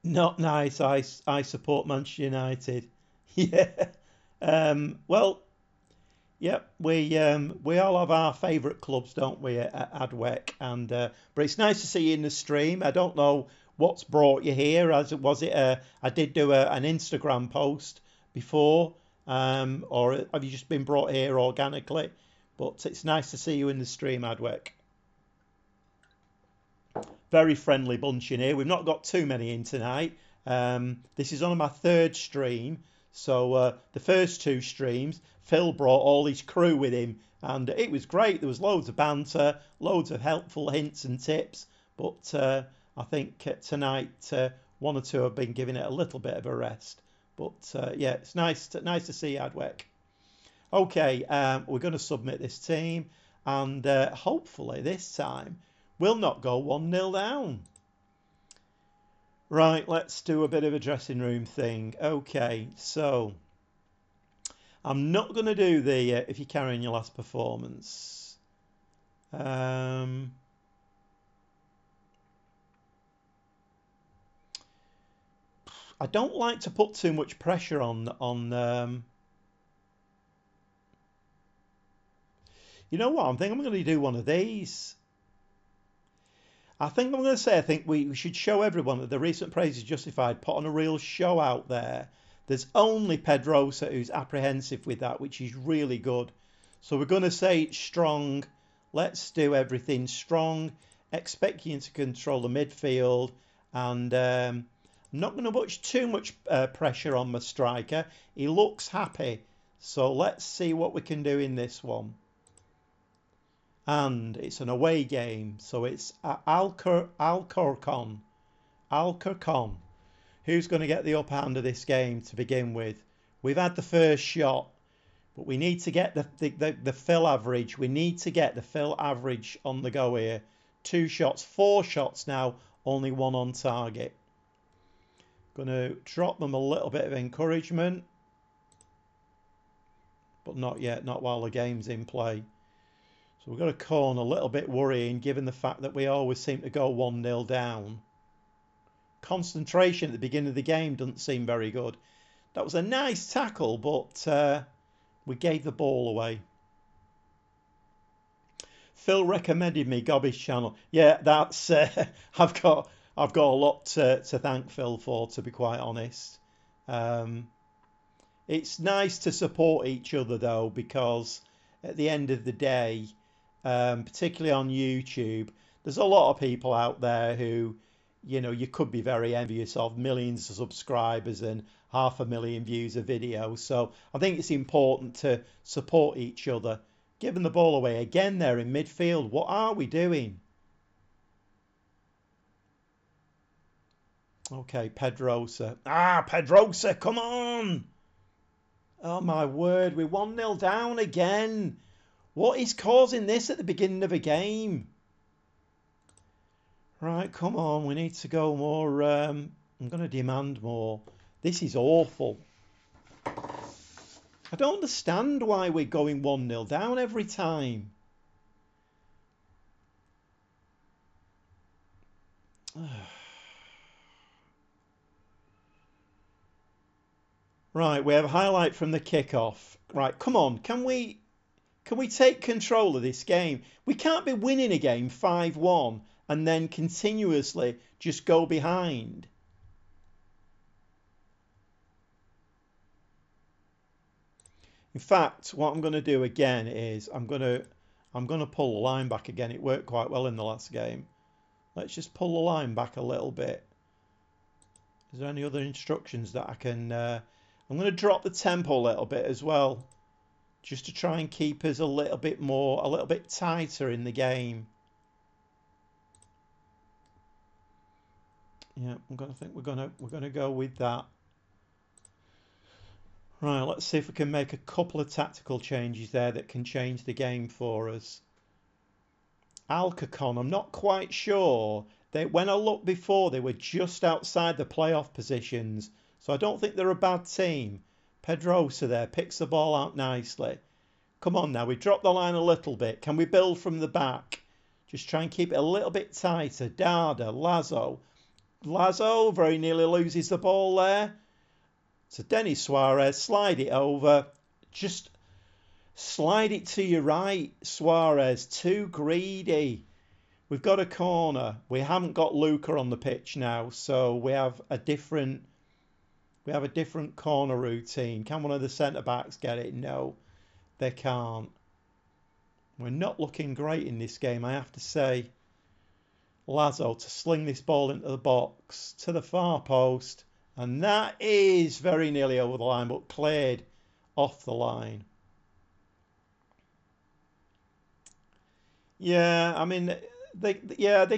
Not nice. I support Manchester United. Yeah. Well, yeah, we all have our favourite clubs, don't we, at Adwek? And but it's nice to see you in the stream. I don't know what's brought you here. I did do an Instagram post before, or have you just been brought here organically? But it's nice to see you in the stream, Adwek. Very friendly bunch in here. We've not got too many in tonight. This is on my third stream. So the first two streams, Phil brought all his crew with him, and it was great. There was loads of banter, loads of helpful hints and tips. But I think tonight one or two have been giving it a little bit of a rest. But yeah, it's nice to see Adwek. Okay, we're going to submit this team, and hopefully this time we'll not go 1-0 down. Right, let's do a bit of a dressing room thing. Okay, so I'm not going to do the if you carry on your last performance. I don't like to put too much pressure on. You know what? I think I'm going to do one of these. I think we should show everyone that the recent praise is justified. Put on a real show out there. There's only Pedrosa who's apprehensive with that, which is really good. So we're going to say it's strong. Let's do everything strong. Expect you to control the midfield. And I'm not going to put too much pressure on my striker. He looks happy. So let's see what we can do in this one. And it's an away game, so it's Alcorcon. Who's going to get the upper hand of this game to begin with? We've had the first shot, but we need to get the fill average. We need to get the fill average on the go here. 2 shots, 4 shots now, only 1 on target. Going to drop them a little bit of encouragement. But not yet, not while the game's in play. So we've got a corner, a little bit worrying given the fact that we always seem to go 1-0 down. Concentration at the beginning of the game doesn't seem very good. That was a nice tackle, but we gave the ball away. Phil recommended me Gobby's channel. Yeah, that's I've got a lot to thank Phil for, to be quite honest. It's nice to support each other though, because at the end of the day, particularly on YouTube, there's a lot of people out there who, you know, you could be very envious of, millions of subscribers and 500,000 views a video. So I think it's important to support each other. Giving the ball away again there in midfield. What are we doing? Okay, Pedrosa. Pedrosa, come on! Oh my word, we're 1-0 down again. What is causing this at the beginning of a game? Right, come on, we need to go more. I'm going to demand more. This is awful. I don't understand why we're going 1-0 down every time. Right, we have a highlight from the kickoff. Right, come on, can we take control of this game? We can't be winning a game 5-1 and then continuously just go behind. In fact, what I'm going to do again is I'm going to pull the line back again. It worked quite well in the last game. Let's just pull the line back a little bit. Is there any other instructions that I can... I'm going to drop the tempo a little bit as well, just to try and keep us a little bit tighter in the game. Yeah, I think we're gonna go with that. Right, let's see if we can make a couple of tactical changes there that can change the game for us. Alcacon, I'm not quite sure. When I looked before, they were just outside the playoff positions. So I don't think they're a bad team. Pedrosa there picks the ball out nicely. Come on now, we dropped the line a little bit. Can we build from the back? Just try and keep it a little bit tighter. Dada, Lazo. Lazo very nearly loses the ball there. So Denis Suarez, slide it over. Just slide it to your right, Suarez. Too greedy. We've got a corner. We haven't got Luca on the pitch now, so we have a different corner routine. Can one of the centre-backs get it? No, they can't. We're not looking great in this game, I have to say. Lazo to sling this ball into the box, to the far post. And that is very nearly over the line, but cleared off the line. Yeah, I mean, they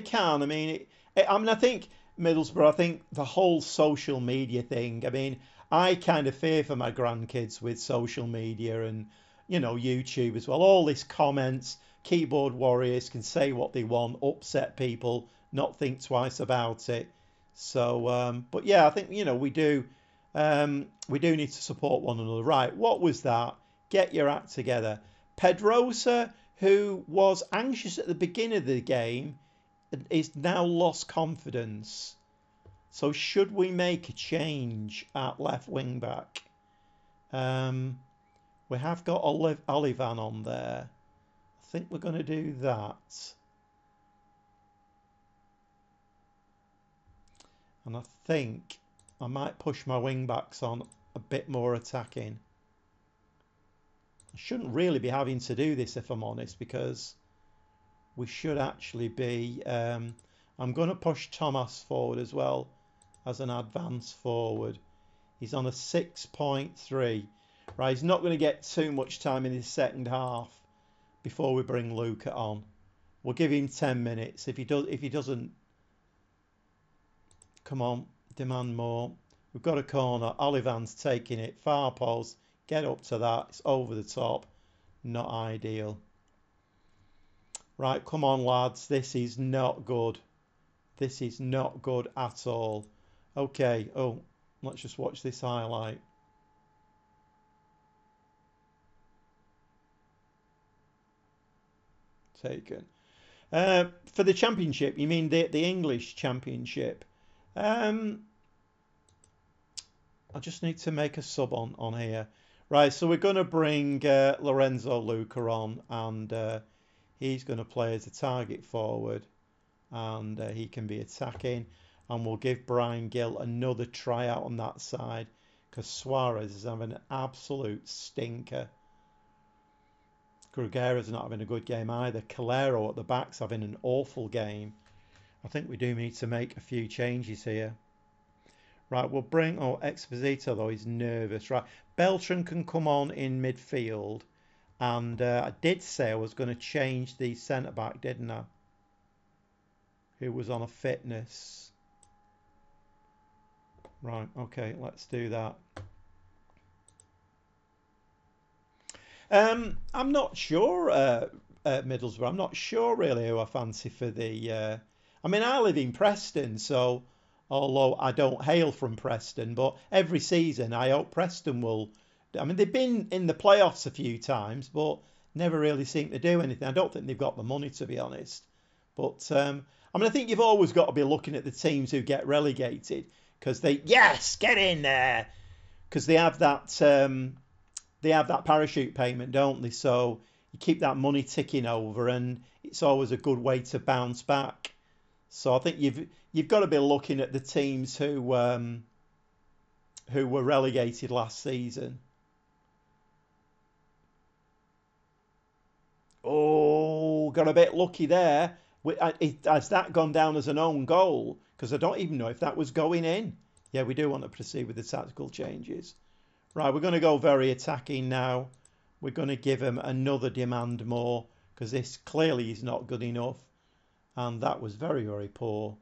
can. I mean, I think Middlesbrough, I think the whole social media thing, I mean, I kind of fear for my grandkids with social media and, you know, YouTube as well. All these comments, keyboard warriors can say what they want, upset people, not think twice about it. So, but yeah, I think, you know, we do need to support one another. Right, what was that? Get your act together. Pedrosa, who was anxious at the beginning of the game, is now lost confidence. So should we make a change at left wing back? We have got Olivan on there. I think we're going to do that. And I think I might push my wing backs on a bit more attacking. I shouldn't really be having to do this if I'm honest, because we should actually be... I'm going to push Thomas forward as well as an advance forward. He's on a 6.3. Right, he's not going to get too much time in his second half before we bring Luca on. We'll give him 10 minutes. If he doesn't... Come on, demand more. We've got a corner. Olivan's taking it. Far post. Get up to that. It's over the top. Not ideal. Right, come on, lads. This is not good. This is not good at all. Okay. Oh, let's just watch this highlight. Taken. For the championship, you mean the English championship? Um, I just need to make a sub on here. Right, so we're going to bring Lorenzo Luca on, and he's going to play as a target forward, and he can be attacking. And we'll give Brian Gill another tryout on that side because Suarez is having an absolute stinker. Gruguera's not having a good game either. Calero at the back's having an awful game. I think we do need to make a few changes here. Right, we'll bring... Oh, Exposito, though, he's nervous. Right, Beltran can come on in midfield. And I did say I was going to change the centre-back, didn't I? Who was on a fitness. Right, okay, let's do that. I'm not sure, Middlesbrough. I'm not sure really who I fancy for the... I mean, I live in Preston, so although I don't hail from Preston, but every season I hope Preston will... I mean, they've been in the playoffs a few times, but never really seem to do anything. I don't think they've got the money, to be honest. But, I mean, I think you've always got to be looking at the teams who get relegated, because they... Yes, get in there! Because they have that parachute payment, don't they? So you keep that money ticking over, and it's always a good way to bounce back. So I think you've got to be looking at the teams who were relegated last season. Oh, got a bit lucky there. Has that gone down as an own goal? Because I don't even know if that was going in. Yeah, we do want to proceed with the tactical changes. Right, we're going to go very attacking now. We're going to give him another demand more because this clearly is not good enough. And that was very, very poor.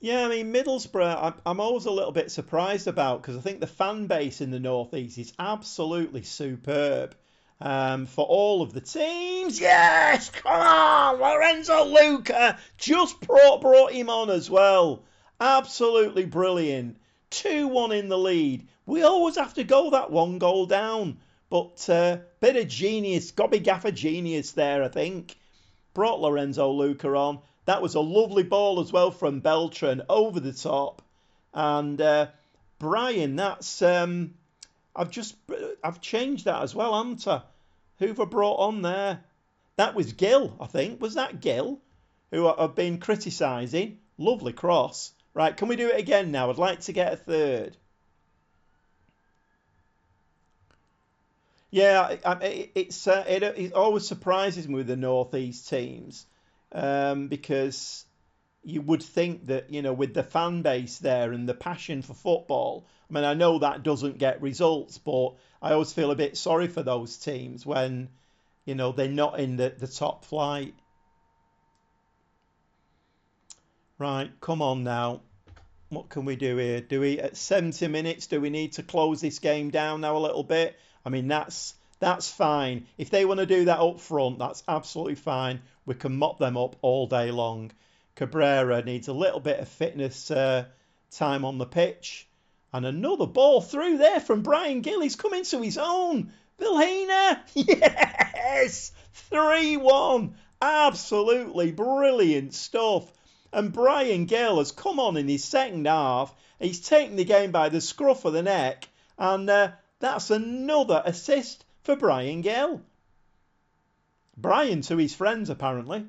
Yeah, I mean, Middlesbrough, I'm always a little bit surprised about because I think the fan base in the North East is absolutely superb. For all of the teams. Yes, come on, Lorenzo Luca just brought him on as well. Absolutely brilliant. 2-1 in the lead. We always have to go that one goal down. But bit of genius, Gobby Gaffer genius there, I think. Brought Lorenzo Luca on. That was a lovely ball as well from Beltran over the top. And Brian, that's... I've changed that as well, haven't I? Who've I brought on there? That was Gill, I think. Was that Gill? Who I've been criticising. Lovely cross. Right, can we do it again now? I'd like to get a third. Yeah, it always surprises me with the North East teams because you would think that, you know, with the fan base there and the passion for football, I mean, I know that doesn't get results, but I always feel a bit sorry for those teams when, you know, they're not in the top flight. Right, come on now. What can we do here? Do we, at 70 minutes, do we need to close this game down now a little bit? I mean, that's fine. If they want to do that up front, that's absolutely fine. We can mop them up all day long. Cabrera needs a little bit of fitness time on the pitch. And another ball through there from Brian Gill. He's coming to his own. Vilhena. Yes! 3-1. Absolutely brilliant stuff. And Brian Gill has come on in his second half. He's taken the game by the scruff of the neck. And that's another assist for Brian Gill. Brian to his friends, apparently.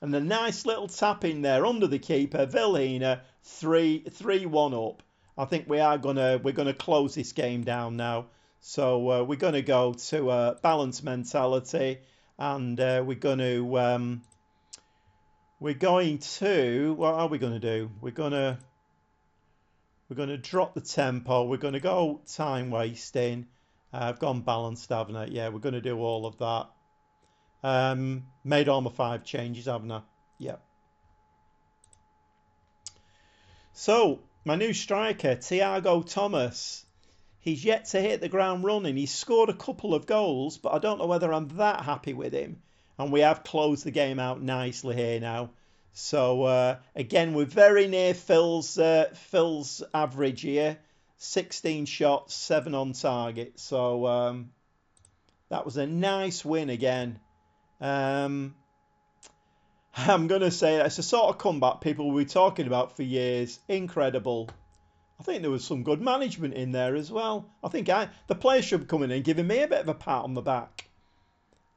And a nice little tap in there under the keeper. Vilhena 3-1 up. I think we're gonna close this game down now. So we're gonna go to a balanced mentality, and we're going to what are we gonna do? We're gonna drop the tempo. We're gonna go time wasting. I've gone balanced, haven't I? Yeah, we're gonna do all of that. Made all my 5 changes, haven't I? Yep. So, my new striker, Thiago Thomas. He's yet to hit the ground running. He's scored a couple of goals, but I don't know whether I'm that happy with him. and we have closed the game out nicely here now. So again, we're very near Phil's average here. 16 shots, 7 on target. So that was a nice win again. I'm going to say it's a sort of comeback people will be talking about for years. Incredible. I think there was some good management in there as well. I think the players should be coming in and giving me a bit of a pat on the back.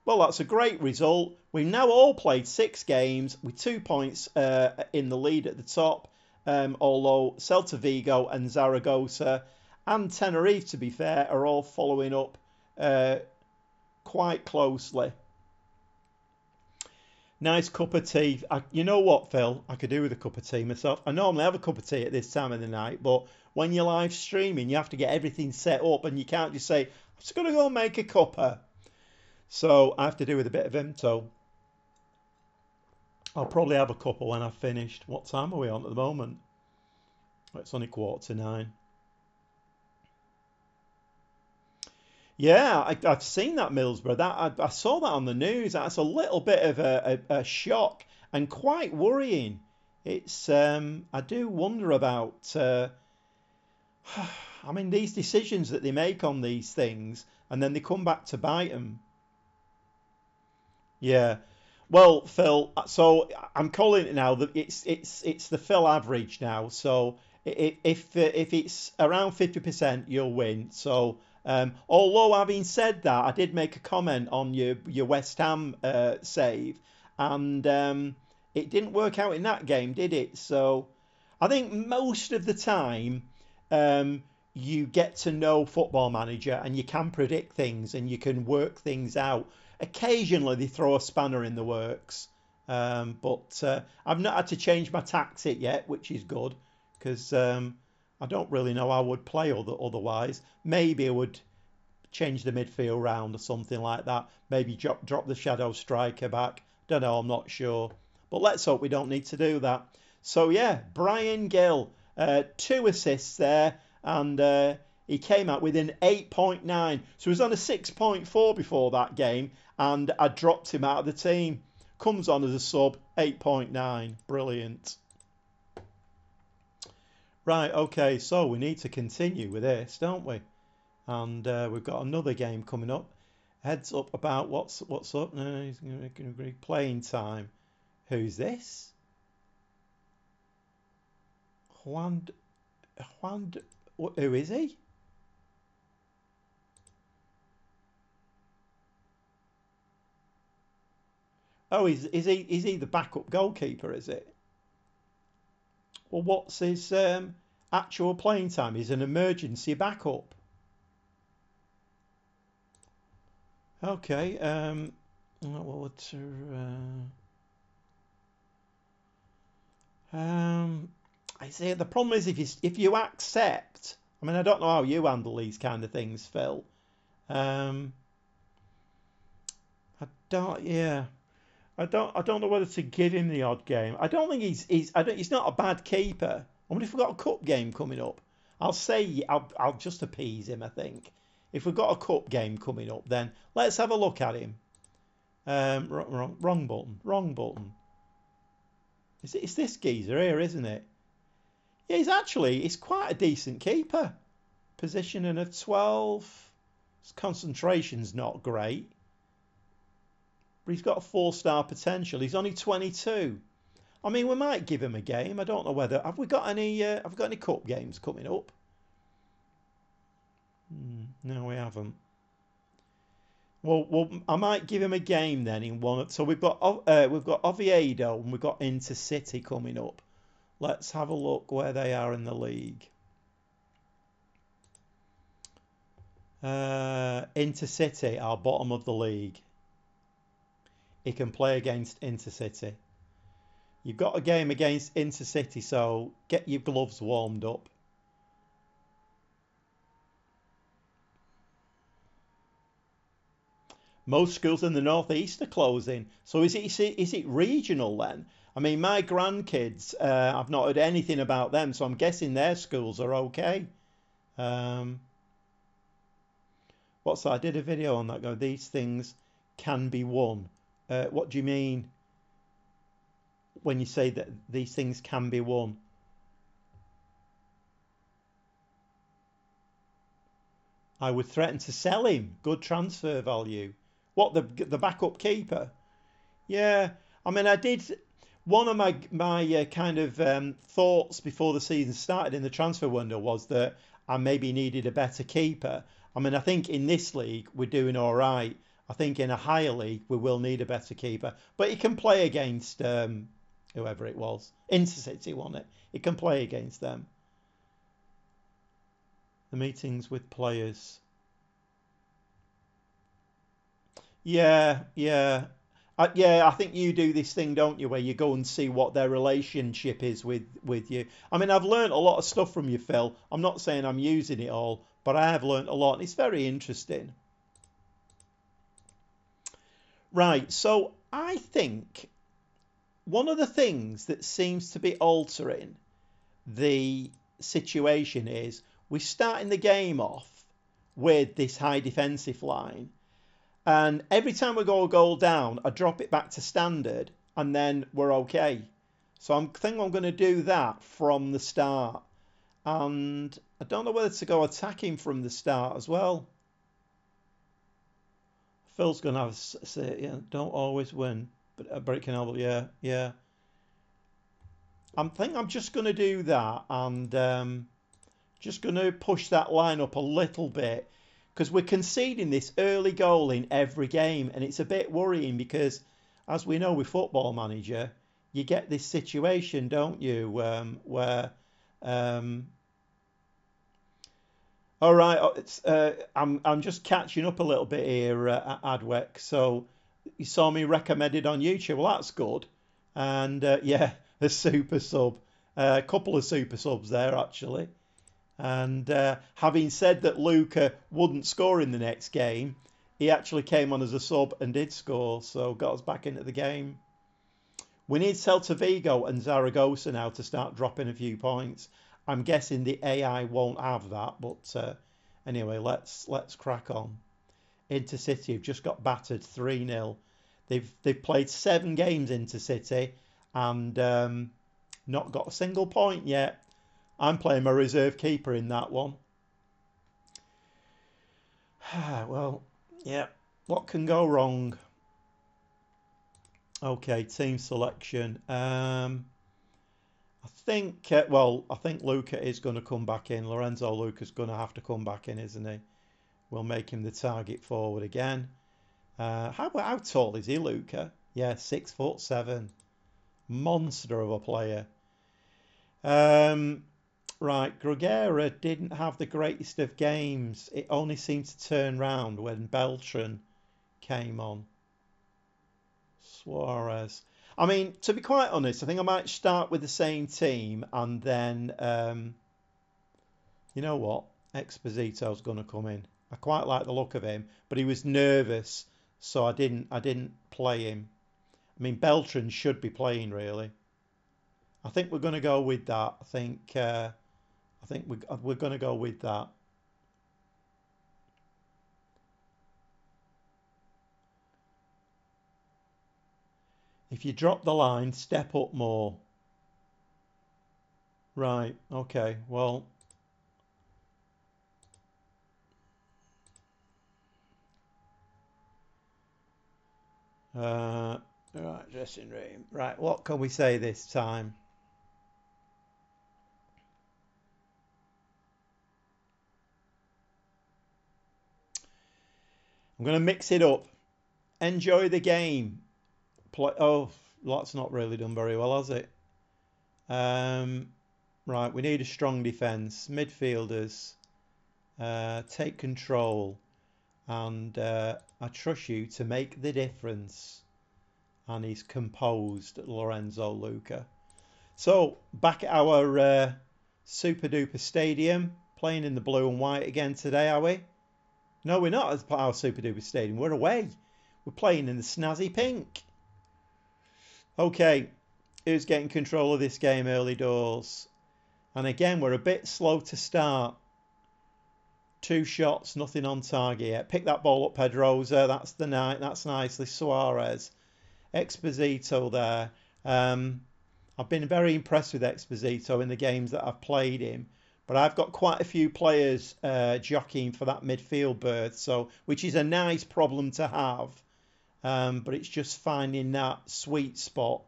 Well, that's a great result. We've now all played 6 games with 2 points in the lead at the top, although Celta Vigo and Zaragoza and Tenerife, to be fair, are all following up quite closely. Nice cup of tea. You know what, Phil? I could do with a cup of tea myself. I normally have a cup of tea at this time of the night, but when you're live streaming, you have to get everything set up, and you can't just say, I'm just going to go and make a cuppa. So I have to do with a bit of Vimto. I'll probably have a cuppa when I've finished. What time are we on at the moment? It's only 8:45. Yeah, I've seen that Middlesbrough. I saw that on the news. That's a little bit of a shock and quite worrying. It's I do wonder about. I mean, these decisions that they make on these things, and then they come back to bite them. Yeah. Well, Phil. So I'm calling it now that it's the Phil average now. So if it's around 50%, you'll win. So. Although having said that, I did make a comment on your West Ham save, and it didn't work out in that game, did it? So I think most of the time you get to know Football Manager and you can predict things and you can work things out. Occasionally they throw a spanner in the works, but I've not had to change my tactic yet, which is good because I don't really know how I would play otherwise. Maybe I would change the midfield round or something like that. Maybe drop the shadow striker back. Don't know, I'm not sure. But let's hope we don't need to do that. So yeah, Brian Gill, 2 assists there, and he came out with an 8.9. So he was on a 6.4 before that game, and I dropped him out of the team. Comes on as a sub, 8.9. Brilliant. Right, okay, so we need to continue with this, don't we? And we've got another game coming up. Heads up about what's up. No, he's going to agree playing time. Who's this? Juan, who is he? Oh, is he the backup goalkeeper, is it? Well, what's his actual playing time? He's an emergency backup. Okay. Well, I say the problem is if you accept. I mean, I don't know how you handle these kind of things, Phil. I don't. Yeah. I don't know whether to give him the odd game. I don't think he's not a bad keeper. I wonder if we've got a cup game coming up. I'll just appease him, I think. If we've got a cup game coming up, then let's have a look at him. Wrong button. Wrong button. It's this geezer here, isn't it? Yeah, he's quite a decent keeper. Positioning of 12. His concentration's not great. But he's got a 4-star potential. He's only 22. I mean, we might give him a game. I don't know whether have we got any cup games coming up? No, we haven't. Well, I might give him a game then in one. So we've got Oviedo and we've got Intercity coming up. Let's have a look where they are in the league. Intercity are bottom of the league. He can play against Intercity. You've got a game against Intercity, so get your gloves warmed up. Most schools in the northeast are closing. So is it regional then? I mean, my grandkids, I've not heard anything about them, so I'm guessing their schools are okay. What's that? I did a video on that. These things can be won. What do you mean when you say that these things can be won? I would threaten to sell him. Good transfer value. What, the backup keeper? Yeah, I mean, I did. One of my kind of thoughts before the season started in the transfer window was that I maybe needed a better keeper. I mean, I think in this league we're doing all right. I think in a higher league we will need a better keeper, but he can play against whoever it was. Intercity won it. He can play against them. The meetings with players. Yeah, yeah. Yeah, I think you do this thing, don't you, where you go and see what their relationship is with you. I mean, I've learned a lot of stuff from you, Phil. I'm not saying I'm using it all, but I have learned a lot, and it's very interesting. Right, so I think one of the things that seems to be altering the situation is we're starting the game off with this high defensive line. And every time we go a goal down, I drop it back to standard and then we're okay. So I think I'm going to do that from the start. And I don't know whether to go attacking from the start as well. Phil's going to have to say, yeah, don't always win. But a breaking elbow, yeah, yeah. I think I'm just going to do that and just going to push that line up a little bit because we're conceding this early goal in every game and it's a bit worrying because, as we know with Football Manager, you get this situation, don't you, where all right, I'm just catching up a little bit here, Adweck. So you saw me recommended on YouTube. Well, that's good. And yeah, a super sub, a couple of super subs there actually. And having said that Luca wouldn't score in the next game, he actually came on as a sub and did score, so got us back into the game. We need Celta Vigo and Zaragoza now to start dropping a few points. I'm guessing the AI won't have that, but anyway, let's crack on. Intercity have just got battered 3-0. They've played 7 games, Intercity, and not got a single point yet. I'm playing my reserve keeper in that one. Well, yeah, what can go wrong? Okay, team selection. I think, I think Luca is going to come back in. Lorenzo Luca's going to have to come back in, isn't he? We'll make him the target forward again. How tall is he, Luca? Yeah, 6'7". Monster of a player. Right, Grugera didn't have the greatest of games. It only seemed to turn round when Beltran came on. Suarez. I mean, to be quite honest, I think I might start with the same team and then, you know what? Exposito's going to come in. I quite like the look of him, but he was nervous, so I didn't play him. I mean, Beltran should be playing really. I think we're going to go with that. I think we're going to go with that. If you drop the line, step up more. Right, okay, well. Right, dressing room. Right, what can we say this time? I'm going to mix it up. Enjoy the game. Oh, that's not really done very well, has it? Right, we need a strong defence. Midfielders. Take control. And I trust you to make the difference. And he's composed, Lorenzo Luca. So, back at our super duper stadium. Playing in the blue and white again today, are we? No, we're not at our super duper stadium. We're away. We're playing in the snazzy pink. Okay, who's getting control of this game early doors? And again, we're a bit slow to start. 2 shots, nothing on target yet. Pick that ball up, Pedroza. That's the night. That's nicely. Suarez. Exposito there. I've been very impressed with Exposito in the games that I've played him. But I've got quite a few players jockeying for that midfield berth, so which is a nice problem to have. But it's just finding that sweet spot.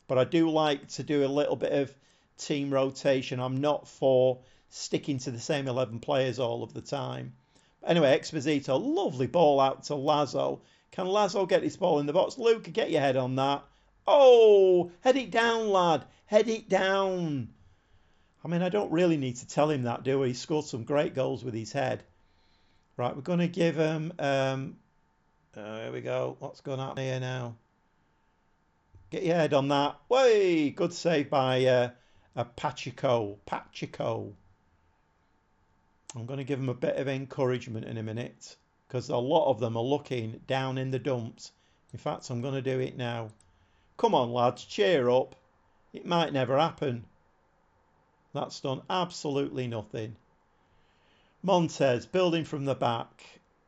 But I do like to do a little bit of team rotation. I'm not for sticking to the same 11 players all of the time. But anyway, Exposito, lovely ball out to Lazo. Can Lazo get this ball in the box? Luke, get your head on that. Oh, head it down, lad. Head it down. I mean, I don't really need to tell him that, do we? He scored some great goals with his head. Right, we're going to give him... here we go. What's going on here now? Get your head on that. Way! Good save by Pacheco. I'm going to give him a bit of encouragement in a minute because a lot of them are looking down in the dumps. In fact, I'm going to do it now. Come on, lads, cheer up. It might never happen. That's done absolutely nothing. Montez building from the back.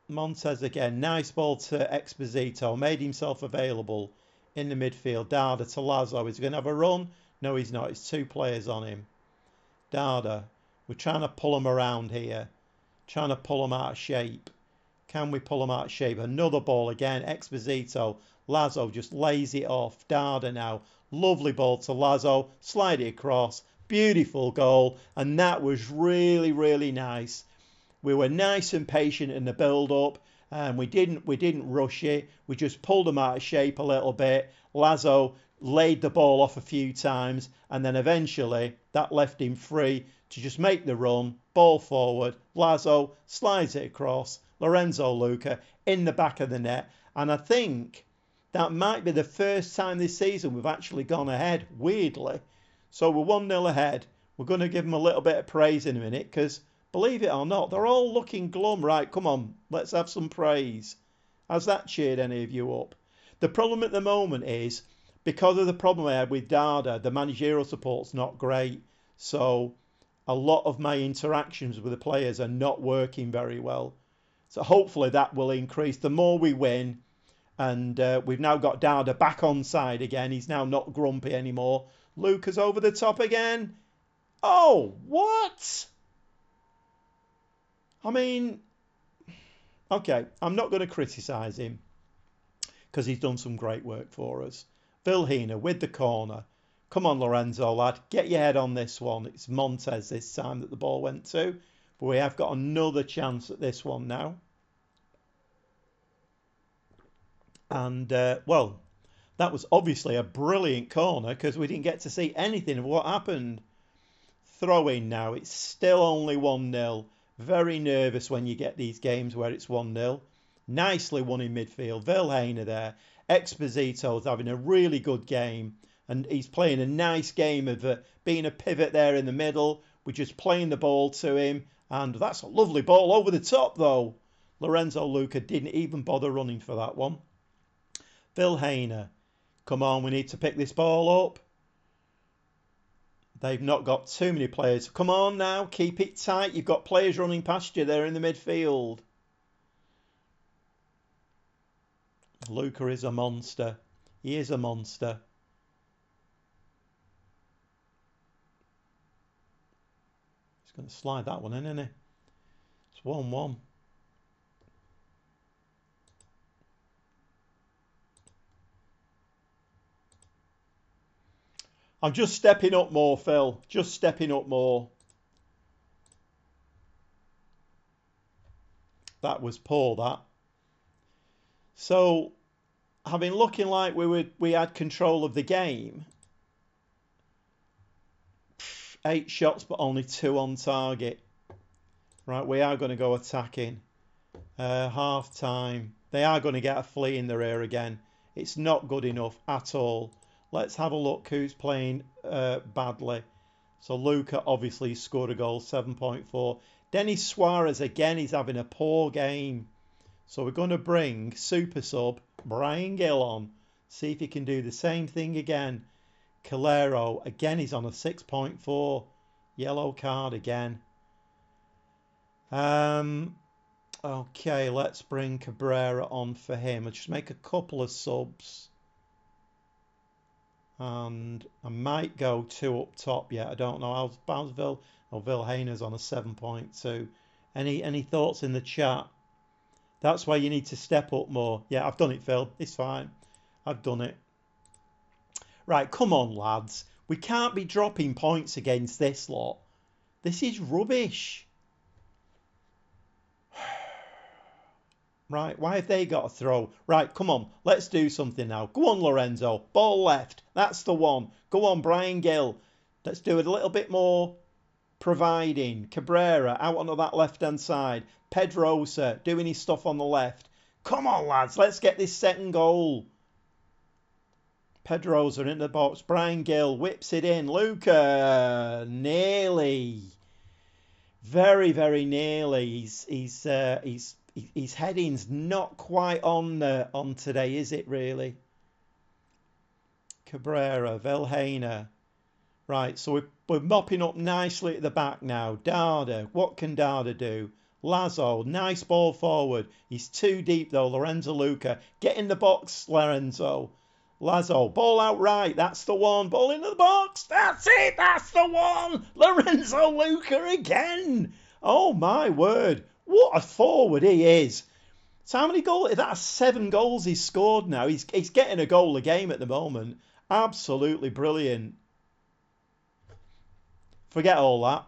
Montez again. Nice ball to Exposito. Made himself available in the midfield. Dada to Lazo. Is he going to have a run? No, he's not. It's two players on him. Dada. We're trying to pull him around here. Trying to pull him out of shape. Can we pull him out of shape? Another ball again. Exposito. Lazo just lays it off. Dada now. Lovely ball to Lazo. Slide it across. Beautiful goal. And that was really, really nice. We were nice and patient in the build-up. And we didn't rush it. We just pulled him out of shape a little bit. Lazo laid the ball off a few times. And then eventually that left him free to just make the run. Ball forward. Lazo slides it across. Lorenzo Luca in the back of the net. And I think that might be the first time this season we've actually gone ahead, weirdly. So we're 1-0 ahead. We're going to give them a little bit of praise in a minute because, believe it or not, they're all looking glum. Right, come on, let's have some praise. Has that cheered any of you up? The problem at the moment is, because of the problem I had with Dada, the managerial support's not great. So a lot of my interactions with the players are not working very well. So hopefully that will increase. The more we win, and we've now got Dada back on side again. He's now not grumpy anymore. Lucas over the top again. Oh, what? I mean, okay, I'm not going to criticise him because he's done some great work for us. Vilhena with the corner. Come on, Lorenzo, lad. Get your head on this one. It's Montez this time that the ball went to. But we have got another chance at this one now. And, well, that was obviously a brilliant corner because we didn't get to see anything of what happened. Throw in now. It's still only 1-0. Very nervous when you get these games where it's 1-0. Nicely won in midfield. Vilhena there. Exposito's having a really good game. And he's playing a nice game of being a pivot there in the middle. We're just playing the ball to him. And that's a lovely ball over the top, though. Lorenzo Luca didn't even bother running for that one. Vilhena. Come on, we need to pick this ball up. They've not got too many players. Come on now, keep it tight. You've got players running past you there in the midfield. Luca is a monster. He is a monster. He's going to slide that one in, isn't he? It's 1-1. I'm just stepping up more, Phil. Just stepping up more. That was poor, that. So, having looking like we had control of the game. 8 shots, but only 2 on target. Right, we are going to go attacking. Half time. They are going to get a flea in their ear again. It's not good enough at all. Let's have a look who's playing badly. So Luca obviously scored a goal, 7.4. Denis Suarez again, he's having a poor game. So we're going to bring super sub Brian Gill on. See if he can do the same thing again. Calero, again he's on a 6.4. Yellow card again. Okay, let's bring Cabrera on for him. I'll just make a couple of subs. And I might go 2 up top yet. I don't know. How's Vilhana's on a 7.2. Any thoughts in the chat? That's why you need to step up more. Yeah, I've done it, Phil. It's fine. I've done it. Right, come on, lads. We can't be dropping points against this lot. This is rubbish. Right, why have they got a throw? Right, come on, let's do something now. Go on, Lorenzo. Ball left. That's the one. Go on, Brian Gill. Let's do it a little bit more providing. Cabrera out onto that left-hand side. Pedrosa doing his stuff on the left. Come on, lads, let's get this second goal. Pedrosa in the box. Brian Gill whips it in. Luca, nearly. Very, very nearly. His heading's not quite on today, is it really? Cabrera, Vilhena. Right, so we're mopping up nicely at the back now. Dada, what can Dada do? Lazo, nice ball forward. He's too deep though. Lorenzo Luca, get in the box, Lorenzo. Lazo, ball out right. That's the one. Ball into the box. That's it. That's the one. Lorenzo Luca again. Oh my word. What a forward he is. So how many goals? That's 7 goals he's scored now. He's getting a goal a game at the moment. Absolutely brilliant. Forget all that.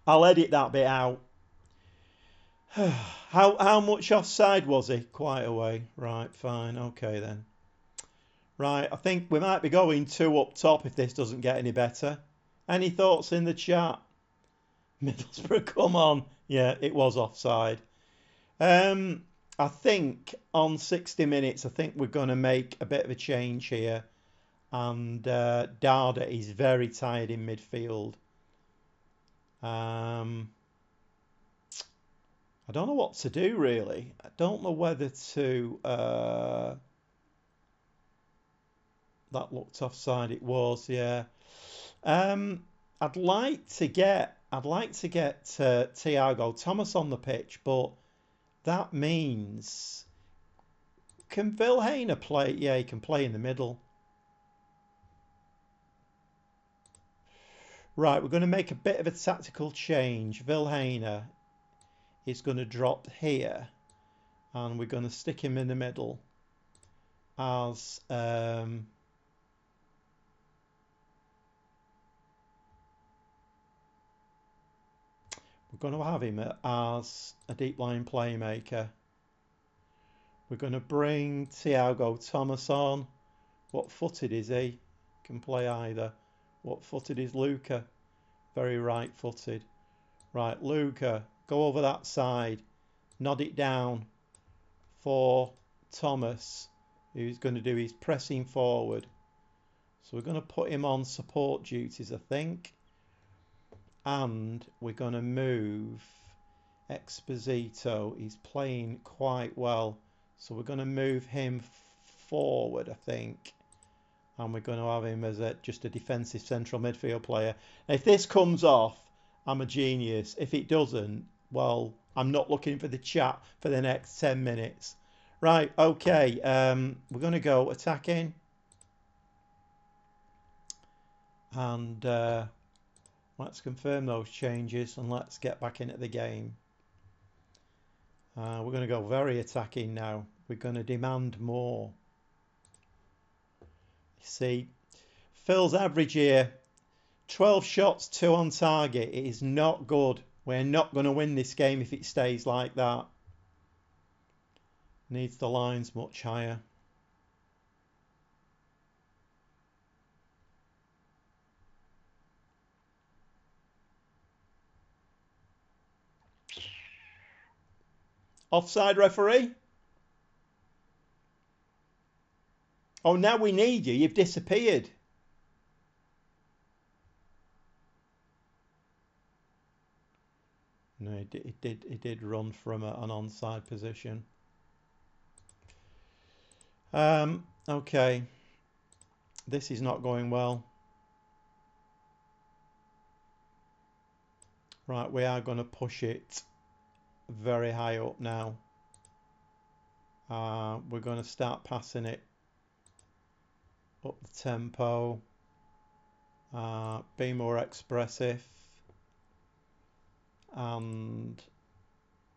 I'll edit that bit out. How much offside was he? Quite away. Right, fine. Okay then. Right, I think we might be going 2 up top if this doesn't get any better. Any thoughts in the chat? Middlesbrough, come on. Yeah, it was offside. I think on 60 minutes, I think we're going to make a bit of a change here. And Dada is very tired in midfield. I don't know what to do, really. I don't know whether to... that looked offside. It was, yeah. I'd like to get Thiago Thomas on the pitch, but that means can Vilhena play? Yeah, he can play in the middle. Right, we're going to make a bit of a tactical change. Vilhena is going to drop here, and we're going to stick him in the middle as we're going to have him as a deep line playmaker. We're going to bring Thiago Thomas on. What footed is he? Can play either. What footed is Luca? Very right footed. Right, Luca, go over that side. Nod it down for Thomas, who's going to do his pressing forward. So we're going to put him on support duties, I think. And we're going to move Exposito. He's playing quite well. So we're going to move him forward, I think. And we're going to have him as just a defensive central midfield player. Now, if this comes off, I'm a genius. If it doesn't, well, I'm not looking for the chat for the next 10 minutes. Right, okay. We're going to go attacking. And let's confirm those changes and let's get back into the game. We're going to go very attacking now. We're going to demand more. See, Phil's average here, 12 shots, 2 on target. It is not good. We're not going to win this game if it stays like that. Needs the lines much higher. Offside referee? Oh, now we need you. You've disappeared. No, it did run from an onside position. Okay. This is not going well. Right, we are going to push it very high up now. We're going to start passing it up the tempo, be more expressive, and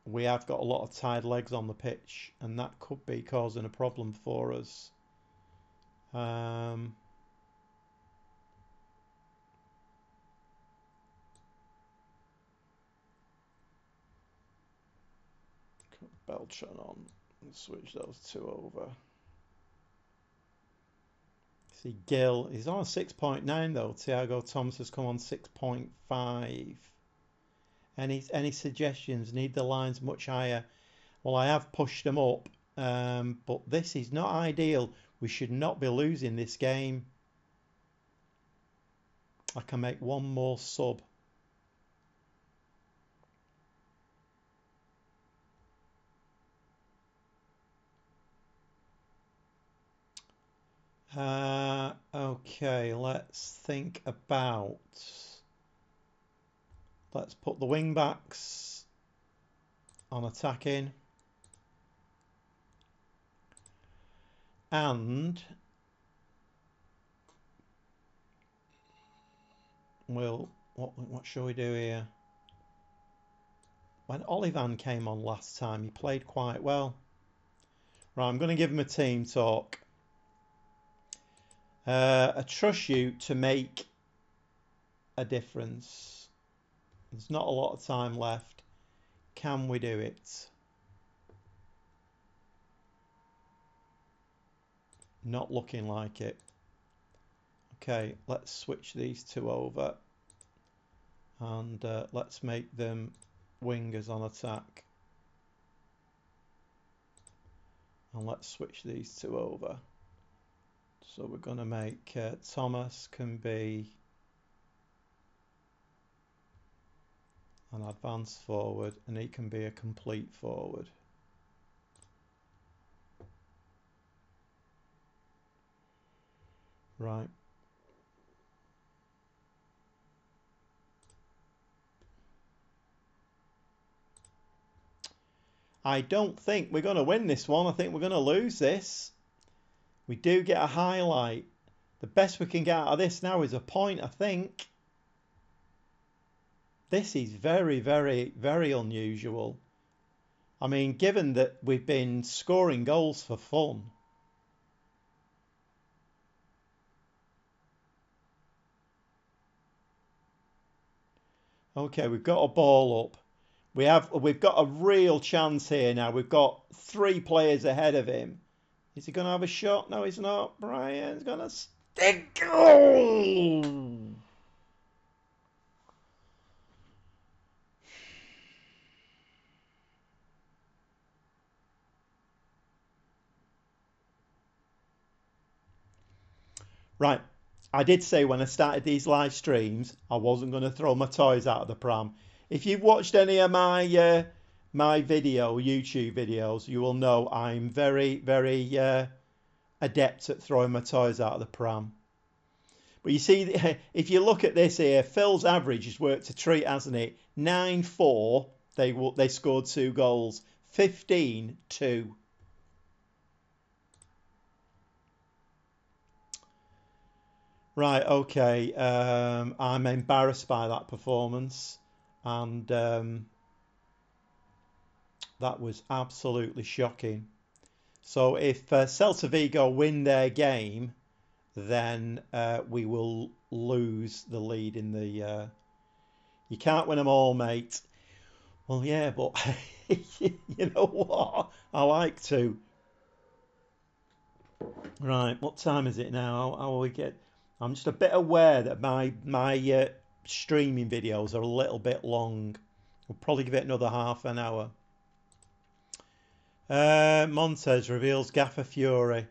we have got a lot of tired legs on the pitch, and that could be causing a problem for us. Beltran on and switch those two over. See, Gill, he's on 6.9 though. Thiago Thomas has come on 6.5. Any suggestions? Need the lines much higher? Well, I have pushed them up, but this is not ideal. We should not be losing this game. I can make one more sub. Okay, let's think about... Let's put the wing backs on attacking. And we'll... What shall we do here? When Olivan came on last time, he played quite well. Right, I'm going to give him a team talk. I trust you to make a difference. There's not a lot of time left. Can we do it? Not looking like it. Okay, let's switch these two over. And let's make them wingers on attack. And let's switch these two over. So we're going to make Thomas can be an advanced forward, and he can be a complete forward. Right. I don't think we're going to win this one. I think we're going to lose this. We do get a highlight. The best we can get out of this now is a point, I think. This is very, very, very unusual. I mean, given that we've been scoring goals for fun. Okay, we've got a ball up. We've got a real chance here now. We've got 3 players ahead of him. Is he going to have a shot? No, he's not. Brian's going to stick. Oh! Right. I did say when I started these live streams, I wasn't going to throw my toys out of the pram. If you've watched any of my YouTube videos, you will know I'm very, very adept at throwing my toys out of the pram. But you see, if you look at this here, Phil's average has worked a treat, hasn't it? 9-4, they scored 2 goals. 15-2. Right, okay. I'm embarrassed by that performance. And that was absolutely shocking. So if Celta Vigo win their game, then we will lose the lead in the... you can't win them all, mate. Well, yeah, but you know what? I like to. Right, what time is it now? How will we get... I'm just a bit aware that my streaming videos are a little bit long. We'll probably give it another half an hour. Montez reveals Gaffer Fury.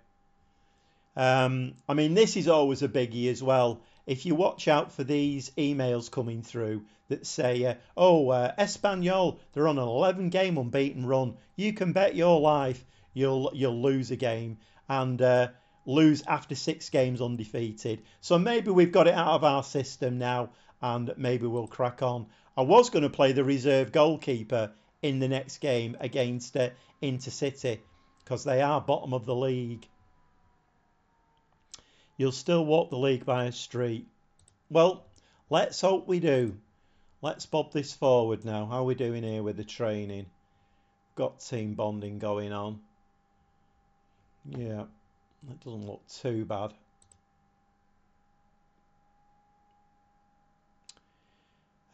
I mean, this is always a biggie as well. If you watch out for these emails coming through that say, Espanyol, they're on an 11-game unbeaten run. You can bet your life you'll lose a game and lose after 6 games undefeated. So maybe we've got it out of our system now and maybe we'll crack on. I was going to play the reserve goalkeeper in the next game against Intercity because they are bottom of the league. You'll still walk the league by a street. Well, let's hope we do. Let's bob this forward now. How are we doing here with the training? Got team bonding going on. Yeah, that doesn't look too bad.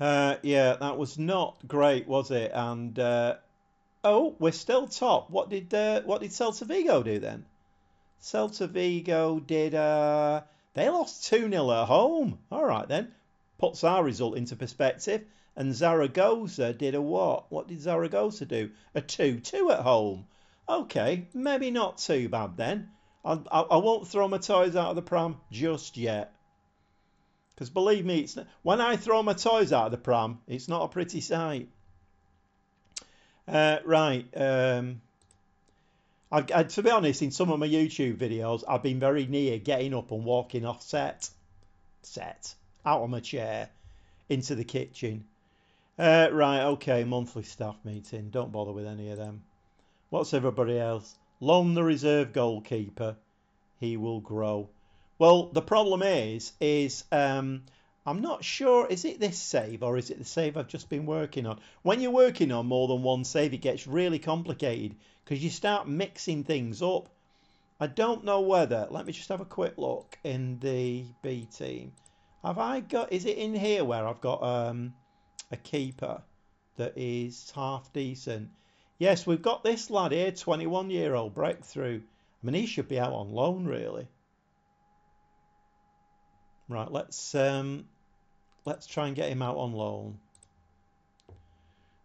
Yeah, that was not great, was it? And oh, we're still top. What did Celta Vigo do then? Celta Vigo did. They lost 2-0 at home. All right then, puts our result into perspective. And Zaragoza did a what? What did Zaragoza do? A 2-2 at home. Okay, maybe not too bad then. I won't throw my toys out of the pram just yet. Because believe me, when I throw my toys out of the pram, it's not a pretty sight. Right. To be honest, in some of my YouTube videos, I've been very near getting up and walking off set, out of my chair, into the kitchen. Right, okay, monthly staff meeting. Don't bother with any of them. What's everybody else? Loan the reserve goalkeeper. He will grow. Well, the problem is I'm not sure, is it this save or is it the save I've just been working on? When you're working on more than one save, it gets really complicated because you start mixing things up. I don't know whether, let me just have a quick look in the B team. Is it in here where I've got a keeper that is half decent? Yes, we've got this lad here, 21-year-old breakthrough. I mean, he should be out on loan, really. Right, let's try and get him out on loan.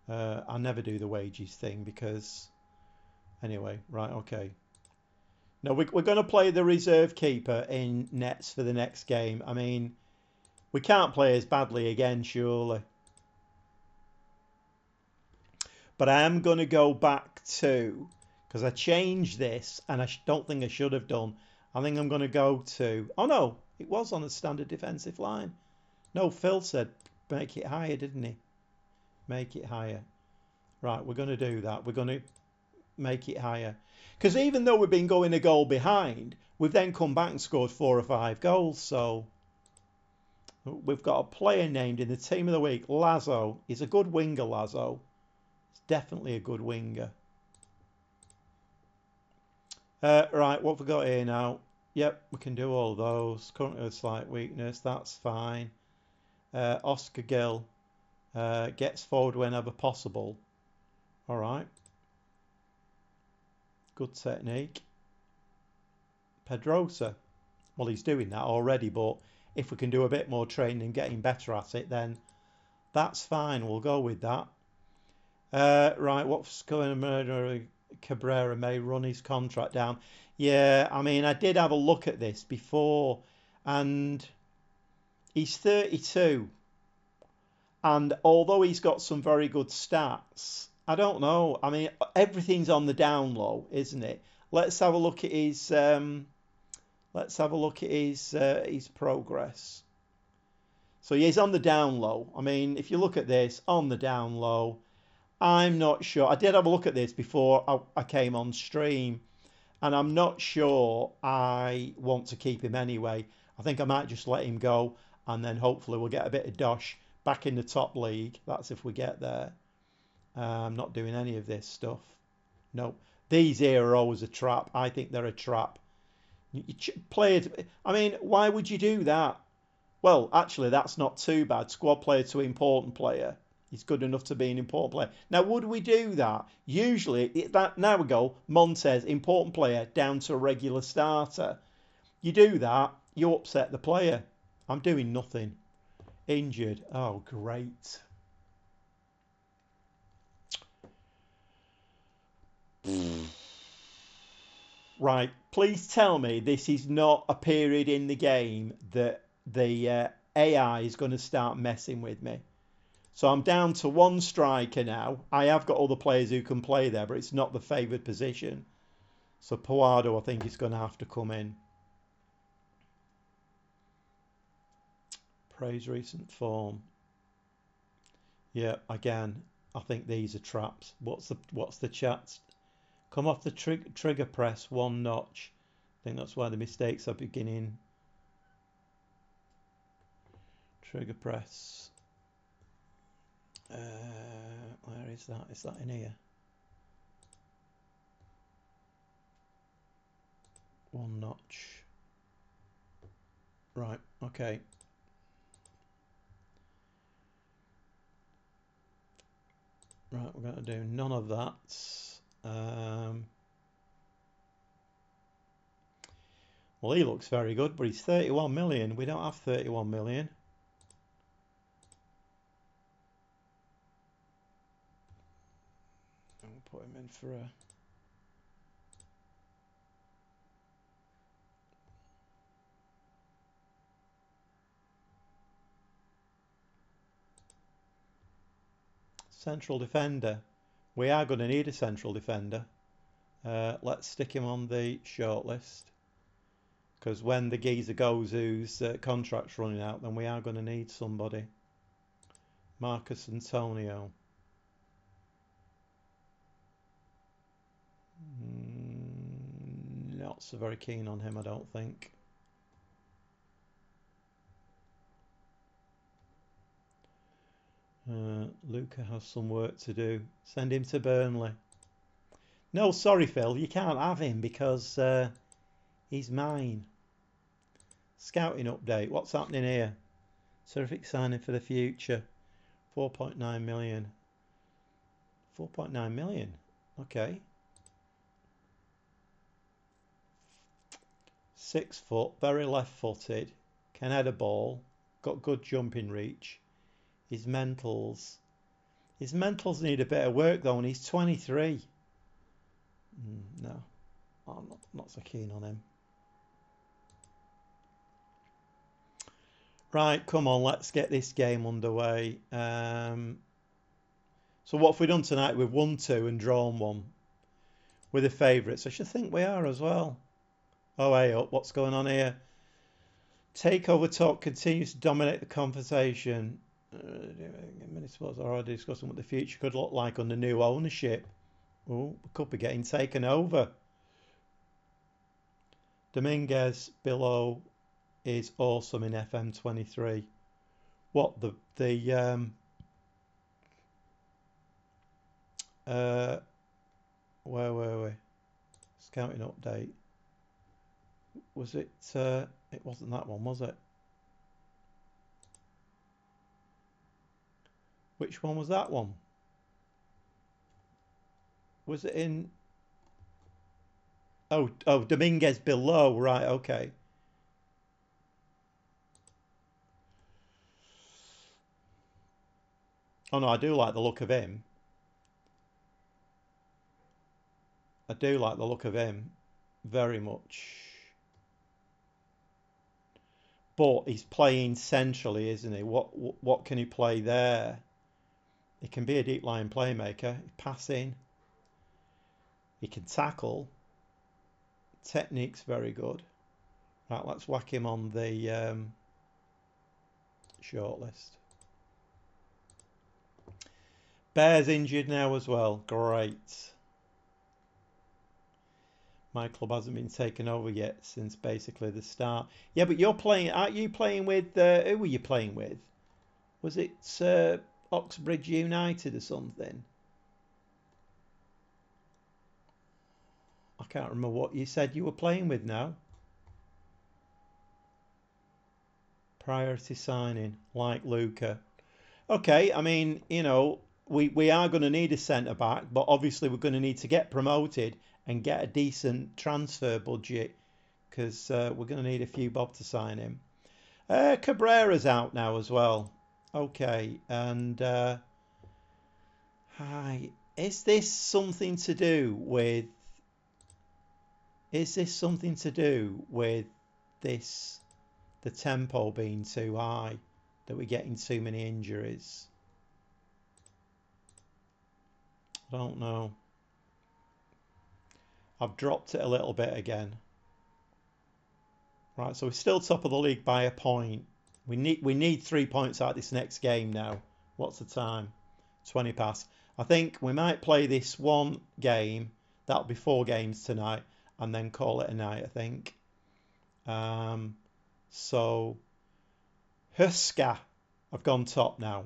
I never do the wages thing because, anyway, right, okay. No, we're going to play the reserve keeper in nets for the next game. I mean, we can't play as badly again, surely. But I am going to go back to, because I changed this and I don't think I should have done. I think I'm going to go to, oh no, it was on the standard defensive line. No, Phil said make it higher, didn't he? Make it higher. Right, we're going to do that. We're going to make it higher. Because even though we've been going a goal behind, we've then come back and scored 4 or 5 goals. So we've got a player named in the team of the week, Lazo. He's a good winger, Lazo. He's definitely a good winger. Right, what have we got here now? Yep, we can do all those. Currently with slight weakness, that's fine. Oscar Gill gets forward whenever possible. All right. Good technique. Pedrosa. Well, he's doing that already, but if we can do a bit more training and getting better at it, then that's fine. We'll go with that. Right, what's going on? Cabrera may run his contract down. Yeah, I mean, I did have a look at this before, and he's 32. And although he's got some very good stats, I don't know. I mean, everything's on the down low, isn't it? Let's have a look at his. His progress. So he's on the down low. I mean, if you look at this on the down low, I'm not sure. I did have a look at this before I came on stream, and I'm not sure I want to keep him anyway. I think I might just let him go, and then hopefully we'll get a bit of dosh back in the top league. That's if we get there. I'm not doing any of this stuff. No, these here are always a trap. I think they're a trap. I mean, why would you do that? Well, actually, that's not too bad. Squad player to important player. He's good enough to be an important player. Now, would we do that? Usually, now we go, Montez, important player, down to a regular starter. You do that, you upset the player. I'm doing nothing. Injured. Oh, great. Right, please tell me this is not a period in the game that the AI is going to start messing with me. So I'm down to 1 striker now. I have got other players who can play there, but it's not the favoured position. So Puado, I think, is going to have to come in. Praise recent form. Yeah, again, I think these are traps. What's the chat? Come off the trigger press 1 notch. I think that's why the mistakes are beginning. Trigger press. Where is that? Is that in here? One notch. Right, okay. Right, we're going to do none of that. Well, he looks very good, but he's 31 million. We don't have 31 million. I'll put him in for a... central defender. We are going to need a central defender. Let's stick him on the shortlist. Because when the geezer goes whose contract's running out, then we are going to need somebody. Marcus Antonio. Not so very keen on him, I don't think. Luca has some work to do. Send him to Burnley. No, sorry, Phil. You can't have him because he's mine. Scouting update. What's happening here? Terrific signing for the future. 4.9 million. 4.9 million. Okay. 6 foot. Very left footed. Can head a ball. Got good jumping reach. His mentals need a bit of work though, and he's 23. No, I'm not so keen on him. Right, come on, let's get this game underway. So what have we done tonight? We've won 2 and drawn 1. We're the favourites. I should think we are as well. Oh, hey up, what's going on here? Takeover talk continues to dominate the conversation. Many sports are already discussing what the future could look like under new ownership. Oh, we could be getting taken over. Dominguez below is awesome in FM23. What where were we? Scouting update. Was it? It wasn't that one, was it? Which one was that one? Was it in? Oh, Dominguez below. Right, okay. Oh no, I do like the look of him. I do like the look of him very much. But he's playing centrally, isn't he? What can he play there? He can be a deep line playmaker. Passing. He can tackle. Technique's very good. Right, let's whack him on the shortlist. Bear's injured now as well. Great. My club hasn't been taken over yet since basically the start. Yeah, but you're playing. Aren't you playing with? Who were you playing with? Was it Oxbridge United or something? I can't remember what you said you were playing with now. Priority signing, like Luca. Okay, I mean, you know, we are going to need a centre back, but obviously we're going to need to get promoted and get a decent transfer budget because we're going to need a few bob to sign him. Cabrera's out now as well. Okay, and hi, is this something to do with? Is this something to do with this? The tempo being too high, that we're getting too many injuries? I don't know. I've dropped it a little bit again. Right, so we're still top of the league by a point. We need 3 points out of this next game now. What's the time? 20 past. I think we might play this one game. That'll be 4 games tonight, and then call it a night, I think. So Huska have gone top now.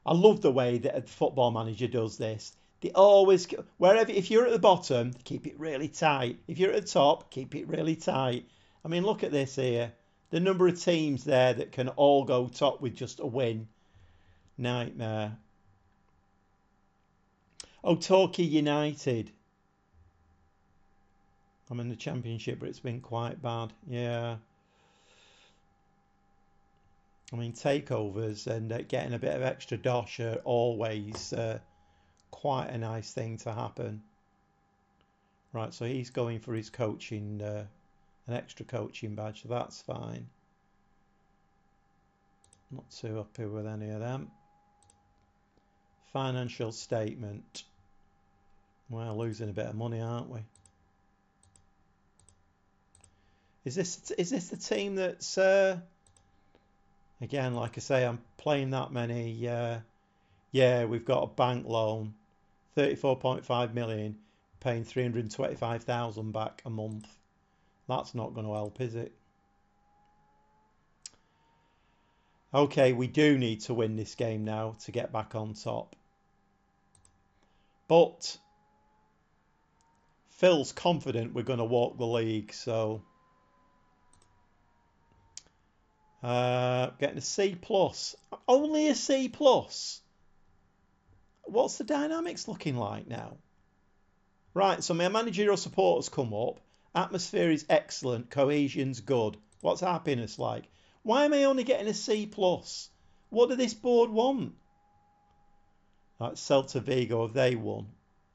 I love the way that a football manager does this. They always, wherever, if you're at the bottom, keep it really tight. If you're at the top, keep it really tight. I mean, look at this here. The number of teams there that can all go top with just a win. Nightmare. Oh, Torquay United. I'm in the Championship, but it's been quite bad. Yeah. I mean, takeovers and getting a bit of extra dosh are always quite a nice thing to happen. Right, so he's going for his coaching, an extra coaching badge, so that's fine. Not too happy with any of them. Financial statement. Well, losing a bit of money, aren't we? Is this the team that's again, like I say, I'm playing that many. Yeah, we've got a bank loan, 34.5 million, paying 325,000 back a month. That's not going to help, is it? Okay, we do need to win this game now to get back on top. But Phil's confident we're going to walk the league, so getting a C plus. Only a C plus. What's the dynamics looking like now? Right, so my managerial support has come up. Atmosphere is excellent. Cohesion's good. What's happiness like? Why am I only getting a C plus? What do this board want? Right, Celta Vigo, they won.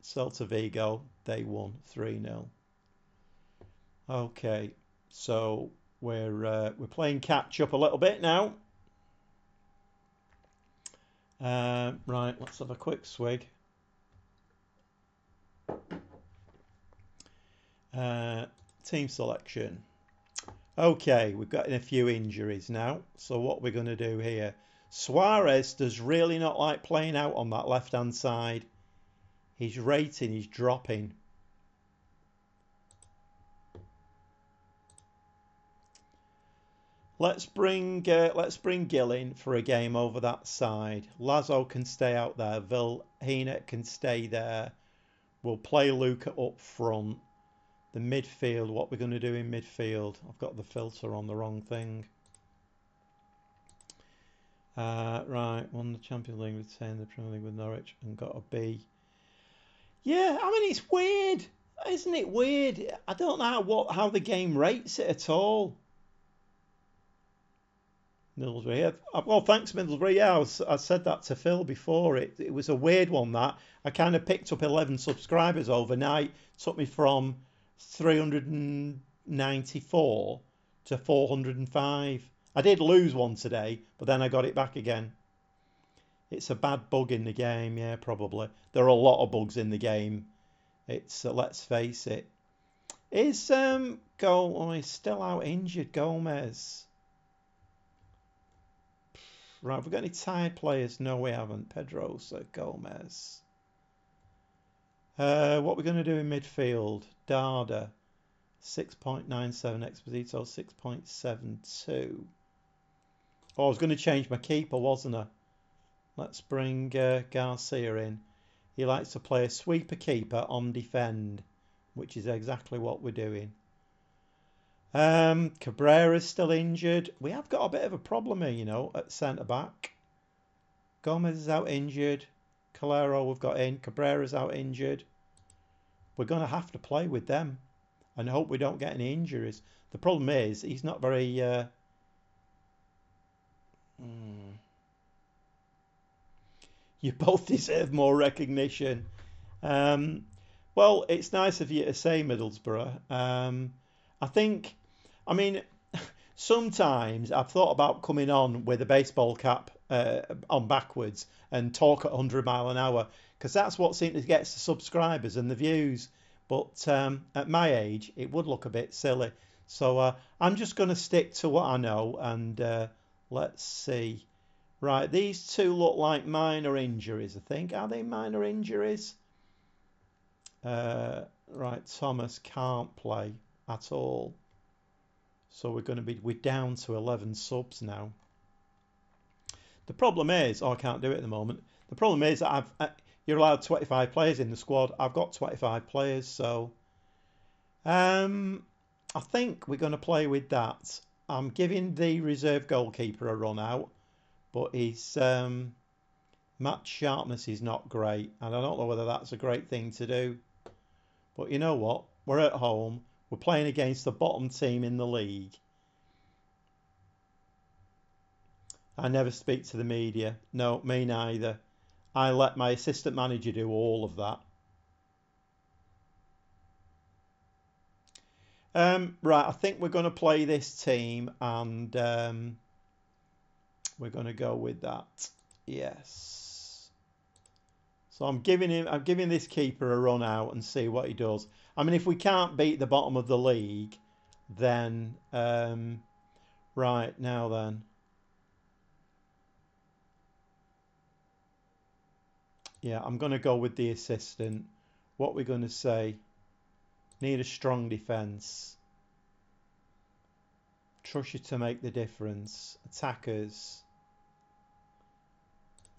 Celta Vigo, they won 3-0. Okay, so we're playing catch up a little bit now. Right, let's have a quick swig. Team selection. Okay, we've got a few injuries now. So what we're going to do here. Suarez does really not like playing out on that left-hand side. His rating is dropping. Let's bring Gill in for a game over that side. Lazo can stay out there. Vilhena can stay there. We'll play Luca up front. The midfield, what we're going to do in midfield. I've got the filter on the wrong thing. Right, won the Champions League, retained the Premier League with Norwich and got a B. Yeah, I mean, it's weird. Isn't it weird? I don't know how the game rates it at all. Middlesbrough, yeah. Well, thanks, Middlesbrough. Yeah, I said that to Phil before. It was a weird one, that. I kind of picked up 11 subscribers overnight. Took me from 394 to 405. I did lose one today, but then I got it back again. It's a bad bug in the game, yeah, probably. There are a lot of bugs in the game. It's let's face it. Is he's still out injured, Gomez. Right, have we got any tired players? No, we haven't. Pedrosa, Gomez. What are we going to do in midfield? Dada, 6.97. Exposito, 6.72. Oh, I was going to change my keeper, wasn't I? Let's bring Garcia in. He likes to play a sweeper keeper on defend, which is exactly what we're doing. Cabrera's still injured. We have got a bit of a problem here, at centre-back. Gomez is out injured. Calero we've got in. Cabrera's out injured. We're going to have to play with them and hope we don't get any injuries. The problem is he's not very... You both deserve more recognition. Well, it's nice of you to say, Middlesbrough. I mean, sometimes I've thought about coming on with a baseball cap on backwards and talk at 100 mile an hour, because that's what seems to get the subscribers and the views. But at my age, it would look a bit silly. So I'm just going to stick to what I know, and let's see. Right, these two look like minor injuries, I think. Are they minor injuries? Right, Thomas can't play at all. So we're down to 11 subs now. The problem is, oh, I can't do it at the moment. The problem is that you're allowed 25 players in the squad. I've got 25 players, so I think we're going to play with that. I'm giving the reserve goalkeeper a run out, but his match sharpness is not great, and I don't know whether that's a great thing to do. But you know what? We're at home. We're playing against the bottom team in the league. I never speak to the media. No, me neither. I let my assistant manager do all of that. Right, I think we're going to play this team, and we're going to go with that. Yes. So I'm giving this keeper a run out and see what he does. I mean, if we can't beat the bottom of the league, then right now then. Yeah, I'm going to go with the assistant. What we're going to say? Need a strong defence. Trust you to make the difference. Attackers.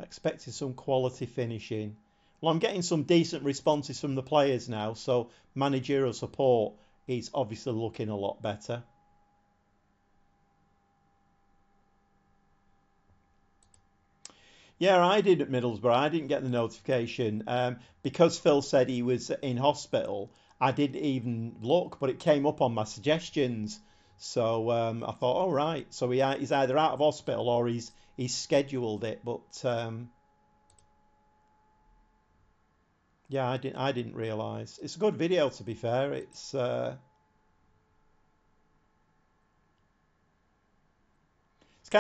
Expecting some quality finishing. Well, I'm getting some decent responses from the players now, so managerial support is obviously looking a lot better. Yeah, I did at Middlesbrough. I didn't get the notification because Phil said he was in hospital. I didn't even look, but it came up on my suggestions. So I thought, oh right, so he's either out of hospital or he's scheduled it. But yeah, I didn't realise. It's a good video, to be fair. It's kind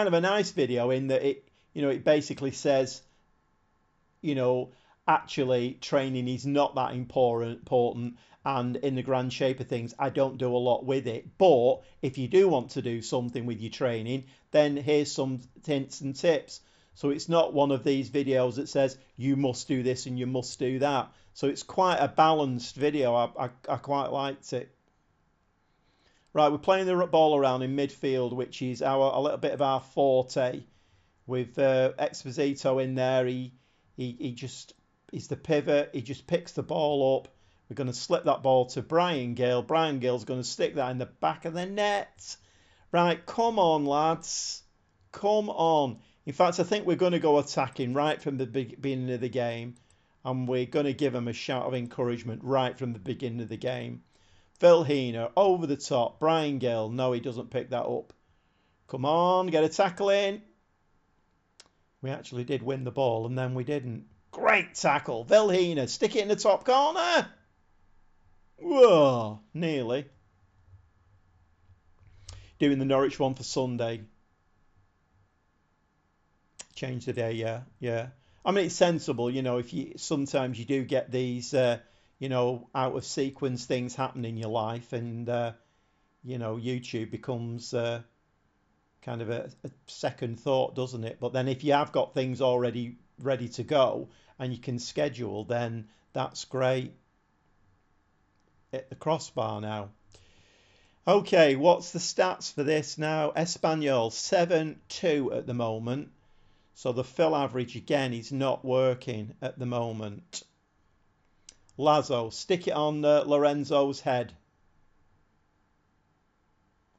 of a nice video in that it basically says, actually training is not that important, and in the grand shape of things, I don't do a lot with it. But if you do want to do something with your training, then here's some hints and tips. So it's not one of these videos that says you must do this and you must do that. So it's quite a balanced video. I quite liked it. Right, we're playing the ball around in midfield, which is a little bit of our forte. With Exposito in there, he just is the pivot. He just picks the ball up. We're going to slip that ball to Brian Gill. Brian Gill's going to stick that in the back of the net. Right, come on, lads. Come on. In fact, I think we're going to go attacking right from the beginning of the game. And we're going to give them a shout of encouragement right from the beginning of the game. Phil Heener, over the top. Brian Gill, no, he doesn't pick that up. Come on, get a tackle in. We actually did win the ball, and then we didn't. Great tackle. Phil Heener, stick it in the top corner. Whoa, nearly. Doing the Norwich one for Sunday. Change the day, yeah. I mean, it's sensible, sometimes you do get these, out of sequence things happen in your life, and, YouTube becomes kind of a second thought, doesn't it? But then if you have got things already ready to go and you can schedule, then that's great. Hit the crossbar now. Okay, what's the stats for this now? Espanyol 7-2 at the moment. So the Phil average again is not working at the moment. Lazo, stick it on Lorenzo's head.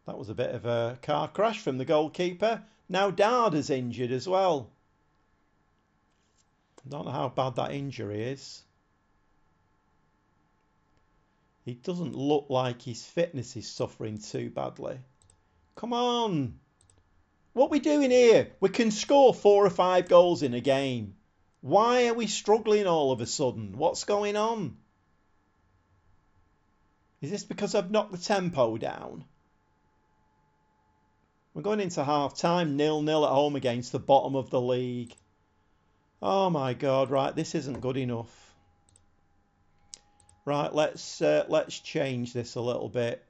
That was a bit of a car crash from the goalkeeper. Now Darda's injured as well. I don't know how bad that injury is. He doesn't look like his fitness is suffering too badly. Come on. What are we doing here? We can score 4 or 5 goals in a game. Why are we struggling all of a sudden? What's going on? Is this because I've knocked the tempo down? We're going into half-time, 0-0 at home against the bottom of the league. Oh my God, right, this isn't good enough. Right, let's change this a little bit.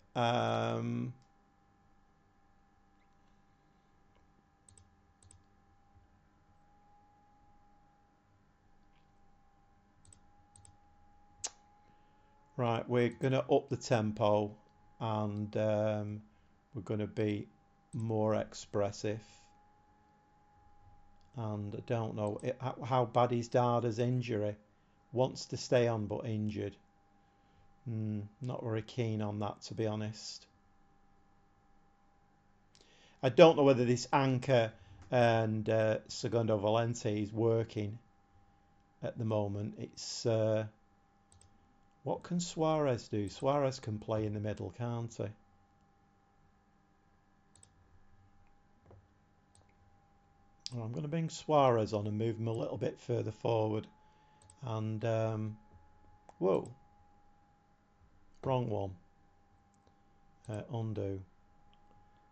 Right, we're going to up the tempo, and we're going to be more expressive. And I don't know how bad is Dada's injury. Wants to stay on but injured. Not very keen on that, to be honest. I don't know whether this anchor and Segundo Valente is working at the moment. It's what can Suarez do? Suarez can play in the middle, can't he? Well, I'm going to bring Suarez on and move him a little bit further forward. And whoa, wrong one. Undo.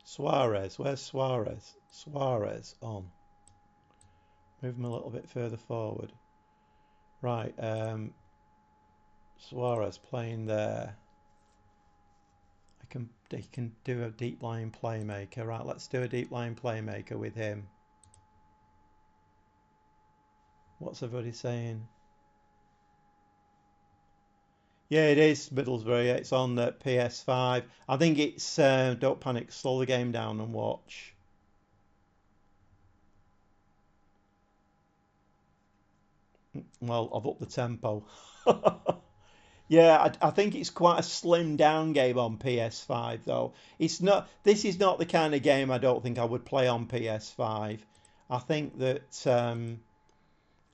Suarez, where's Suarez? Suarez on. Move him a little bit further forward. Right, Suarez playing there. He can do a deep line playmaker. Right, let's do a deep line playmaker with him. What's everybody saying? Yeah, it is Middlesbrough. Yeah, it's on the PS5. I think it's don't panic, slow the game down and watch. Well, I've upped the tempo. Yeah, I think it's quite a slimmed down game on PS5 though. It's not. This is not the kind of game I don't think I would play on PS5. I think that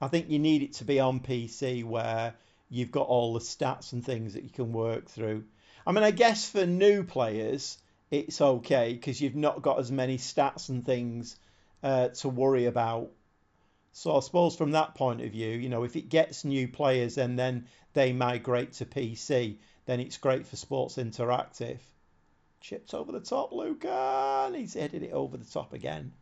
I think you need it to be on PC where you've got all the stats and things that you can work through. I mean, I guess for new players it's okay because you've not got as many stats and things to worry about. So I suppose from that point of view, you know, if it gets new players and then they migrate to PC, then it's great for Sports Interactive. Chipped over the top, Luca, and he's headed it over the top again.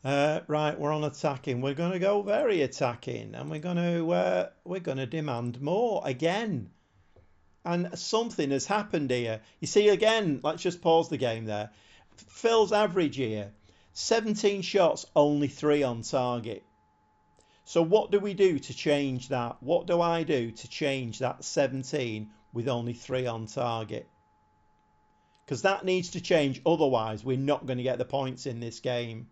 Right, we're on attacking. We're going to go very attacking, and we're going to demand more again. And something has happened here. You see, again, let's just pause the game there. Phil's average here, 17 shots, only 3 on target. So what do we do to change that? What do I do to change that 17 with only 3 on target? Because that needs to change, otherwise we're not going to get the points in this game.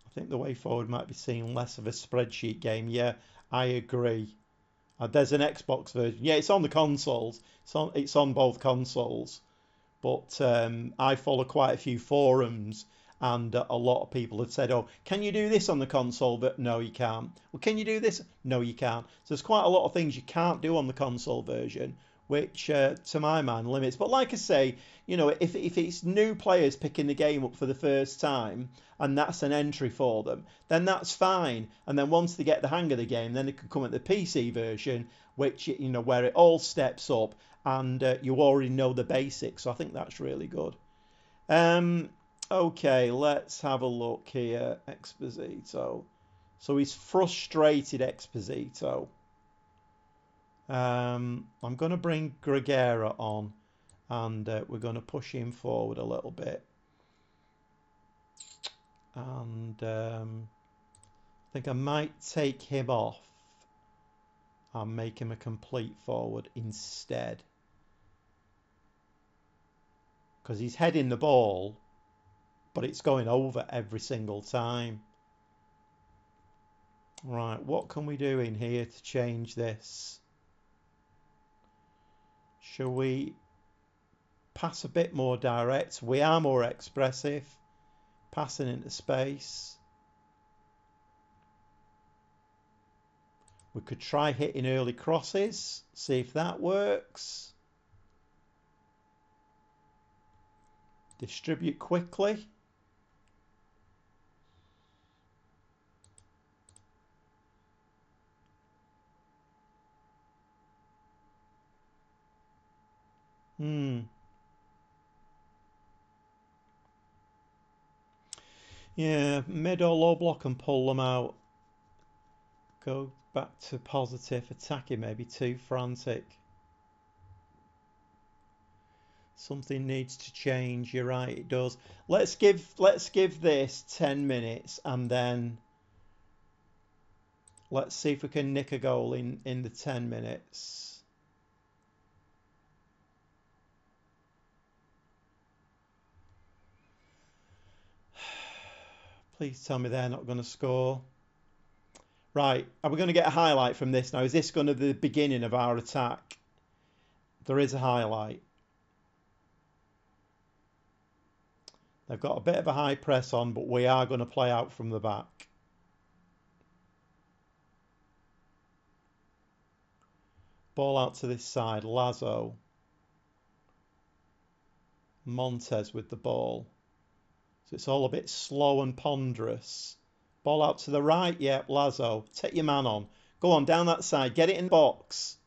I think the way forward might be seeing less of a spreadsheet game. Yeah, I agree. There's an Xbox version. Yeah, it's on the consoles. It's on both consoles. But I follow quite a few forums, and a lot of people have said, "Oh, can you do this on the console?" But no, you can't. Well, can you do this? No, you can't. So there's quite a lot of things you can't do on the console version, which, to my mind, limits. But like I say, you know, if it's new players picking the game up for the first time, and that's an entry for them, then that's fine. And then once they get the hang of the game, then they can come at the PC version, which, you know, where it all steps up, and you already know the basics. So I think that's really good. Okay, let's have a look here. Exposito. So he's frustrated, Exposito. I'm going to bring Gregera on, and we're going to push him forward a little bit. And I think I might take him off and make him a complete forward instead. Because he's heading the ball, but it's going over every single time. Right, what can we do in here to change this? Shall we pass a bit more direct? We are more expressive, passing into space. We could try hitting early crosses, see if that works. Distribute quickly. Yeah, mid or low block and pull them out. Go back to positive, attacking maybe too frantic. Something needs to change. You're right, it does. Let's give this 10 minutes and then let's see if we can nick a goal in the 10 minutes. Please tell me they're not going to score. Right, are we going to get a highlight from this now? Is this going to be the beginning of our attack? There is a highlight. They've got a bit of a high press on, but we are going to play out from the back. Ball out to this side. Lazo. Montez with the ball. So it's all a bit slow and ponderous. Ball out to the right. Yep, Lazo. Take your man on. Go on, down that side. Get it in the box.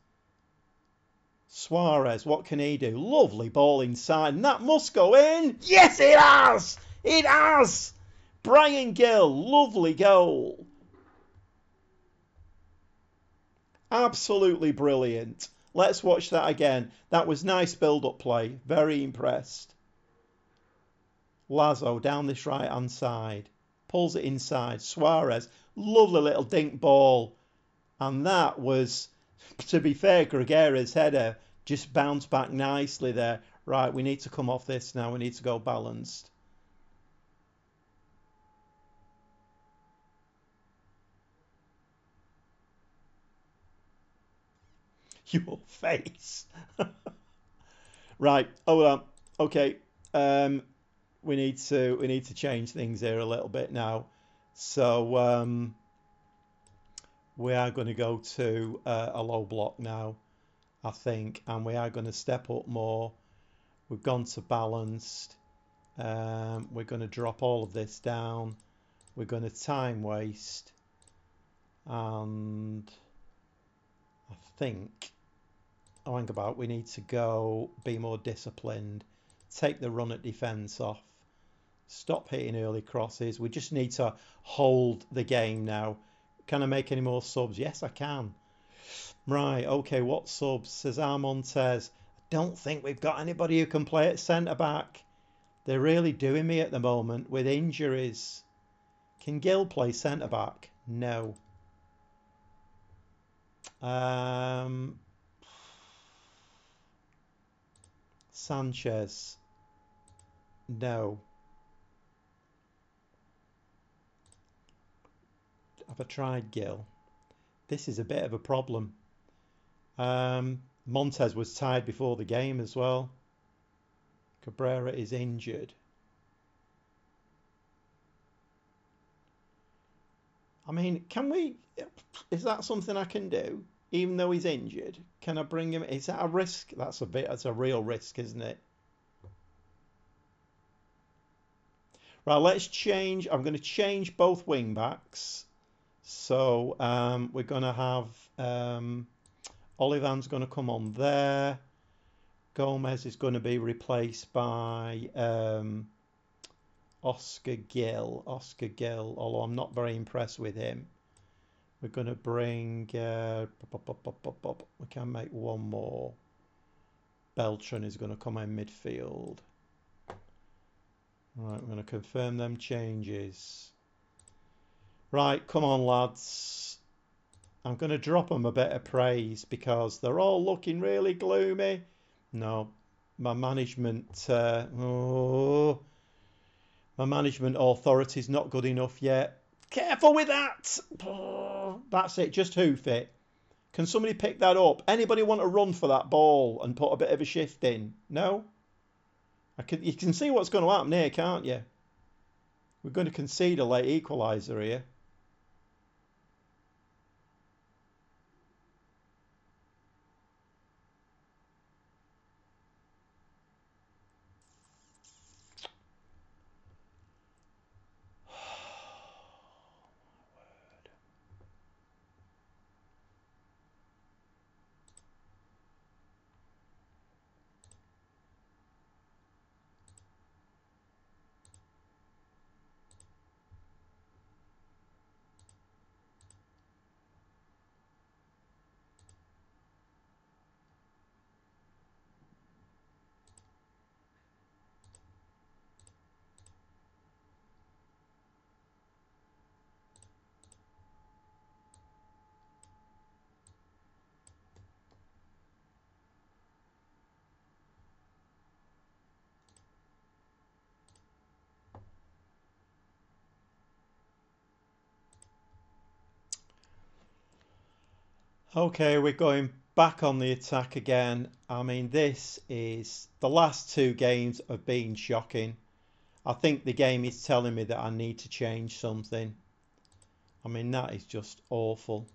Suarez, what can he do? Lovely ball inside. And that must go in. Yes, it has. It has. Brian Gill, lovely goal. Absolutely brilliant. Let's watch that again. That was nice build-up play. Very impressed. Lazo down this right-hand side. Pulls it inside. Suarez, lovely little dink ball. And that was, to be fair, Gregera's header just bounced back nicely there. Right, we need to come off this now. We need to go balanced. Your face. Right, hold on. Okay, we need to change things here a little bit now. So we are going to go to a low block now, I think, and we are going to step up more. We've gone to balanced. We're going to drop all of this down. We're going to time waste, and I think, think about, we need to go be more disciplined, take the run at defence off, stop hitting early crosses. We just need to hold the game now. Can I make any more subs? Yes, I can. Right, okay, what subs? Cesar Montez. I don't think we've got anybody who can play at centre-back. They're really doing me at the moment with injuries. Can Gill play centre-back? No. Sanchez. No. Have I tried Gill? This is a bit of a problem. Montez was tied before the game as well. Cabrera is injured. I mean, can we... Is that something I can do? Even though he's injured? Can I bring him... Is that a risk? That's a real risk, isn't it? Right, let's change. I'm going to change both wing backs. So we're going to have... Olivan's going to come on there. Gomez is going to be replaced by Oscar Gill, although I'm not very impressed with him. We're going to bring... we can make one more. Beltran is going to come in midfield. Right, we're going to confirm them changes. Right, come on, lads. I'm going to drop them a bit of praise because they're all looking really gloomy. No, my management... my management authority is not good enough yet. Careful with that! That's it, just hoof it. Can somebody pick that up? Anybody want to run for that ball and put a bit of a shift in? No? You can see what's going to happen here, can't you? We're going to concede a late equaliser here. Okay, we're going back on the attack again. I mean, this is the last two games have been shocking. I think the game is telling me that I need to change something. I mean, that is just awful.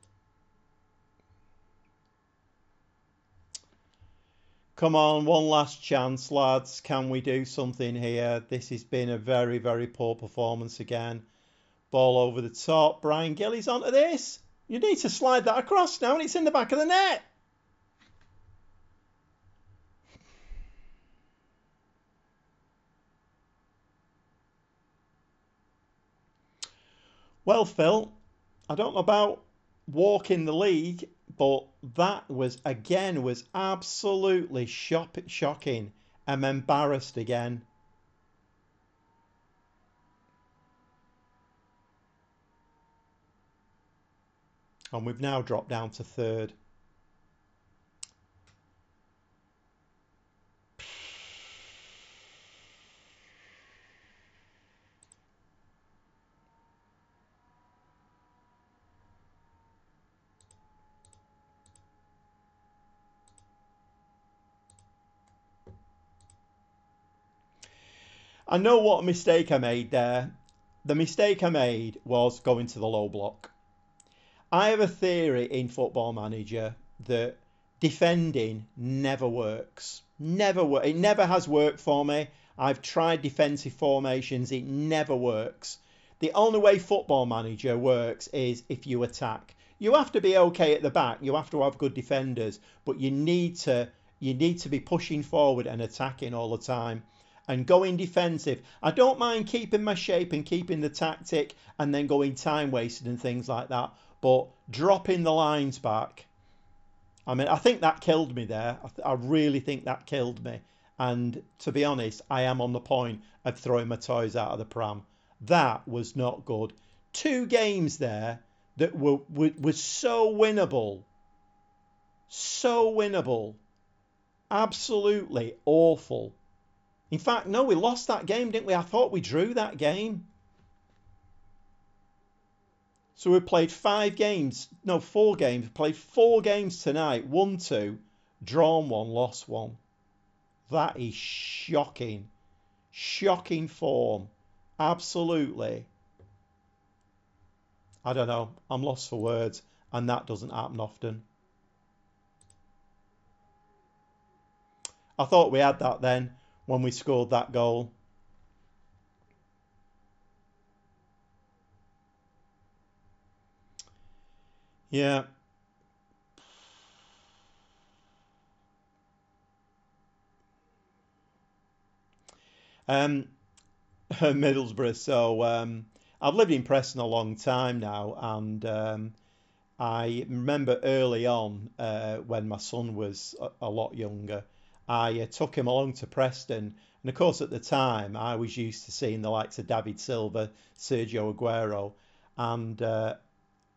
Come on, one last chance, lads. Can we do something here? This has been a very, very poor performance again. Ball over the top. Brian Gillies onto this. You need to slide that across now, and it's in the back of the net. Well, Phil, I don't know about walking the league, but that was absolutely shocking. I'm embarrassed again. And we've now dropped down to third. I know what mistake I made there. The mistake I made was going to the low block. I have a theory in Football Manager that defending never works. It never has worked for me. I've tried defensive formations, it never works. The only way Football Manager works is if you attack. You have to be okay at the back, you have to have good defenders, but you need to be pushing forward and attacking all the time and going defensive. I don't mind keeping my shape and keeping the tactic and then going time wasted and things like that. But dropping the lines back, I mean, I think that killed me there. I really think that killed me. And to be honest, I am on the point of throwing my toys out of the pram. That was not good. Two games there that were so winnable. So winnable. Absolutely awful. In fact, no, we lost that game, didn't we? I thought we drew that game. So we played 5 games, no, 4 games. Played 4 games tonight, won 2, drawn 1, lost 1. That is shocking. Shocking form. Absolutely. I don't know. I'm lost for words, and that doesn't happen often. I thought we had that then when we scored that goal. Yeah. Um, Middlesbrough. So I've lived in Preston a long time now, and I remember early on when my son was a lot younger, I took him along to Preston, and of course at the time I was used to seeing the likes of David Silva, Sergio Aguero, and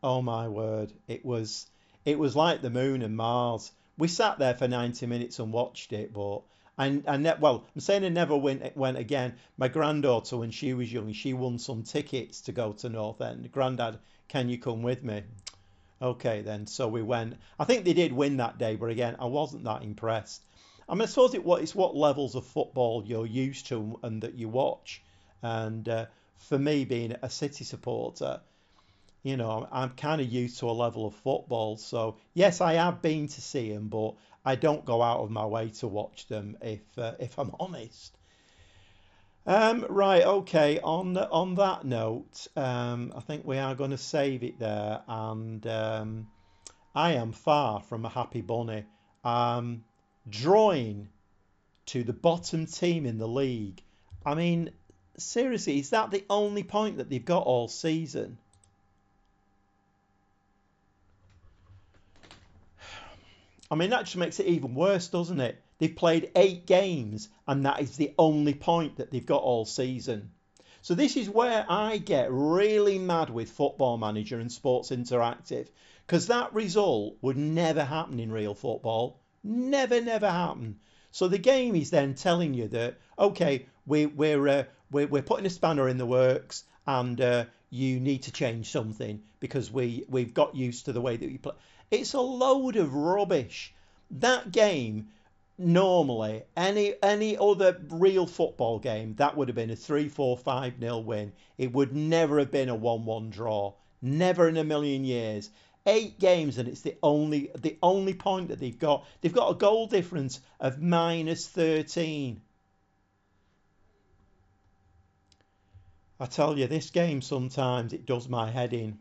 oh my word, it was like the moon and Mars. We sat there for 90 minutes and watched it, but well, I'm saying I never went again. My granddaughter, when she was young, she won some tickets to go to North End. Granddad, can you come with me? Okay, then. So we went. I think they did win that day, but again, I wasn't that impressed. I mean, I suppose it's what levels of football you're used to and that you watch. And for me, being a City supporter, I'm kind of used to a level of football. So yes, I have been to see them, but I don't go out of my way to watch them if I'm honest. Right, okay. On that note, I think we are going to save it there, and I am far from a happy bunny. Um, Drawing to the bottom team in the league. I mean, seriously, is that the only point that they've got all season? I mean, that just makes it even worse, doesn't it? They've played 8 games, and that is the only point that they've got all season. So this is where I get really mad with Football Manager and Sports Interactive, because that result would never happen in real football. Never, never happen. So the game is then telling you that okay, we're putting a spanner in the works, and you need to change something because we've got used to the way that we play. It's a load of rubbish. That game, normally, any other real football game, that would have been a 3-4, 5-0 win. It would never have been a 1-1 draw. Never in a million years. 8 games, and it's the only point that they've got. They've got a goal difference of -13. I tell you, this game sometimes it does my head in.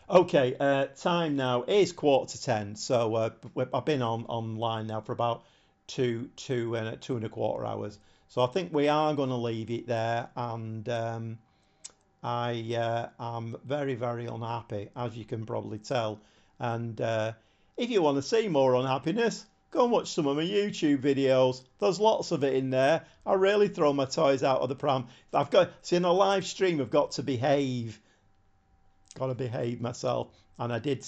Okay, time now is 9:45. So I've been online now for about two and a quarter hours. So I think we are going to leave it there, and I am very, very unhappy, as you can probably tell. And if you want to see more unhappiness, go and watch some of my YouTube videos. There's lots of it in there. I really throw my toys out of the pram. I've got, see, in a live stream, I've got to behave. Got to behave myself. And I did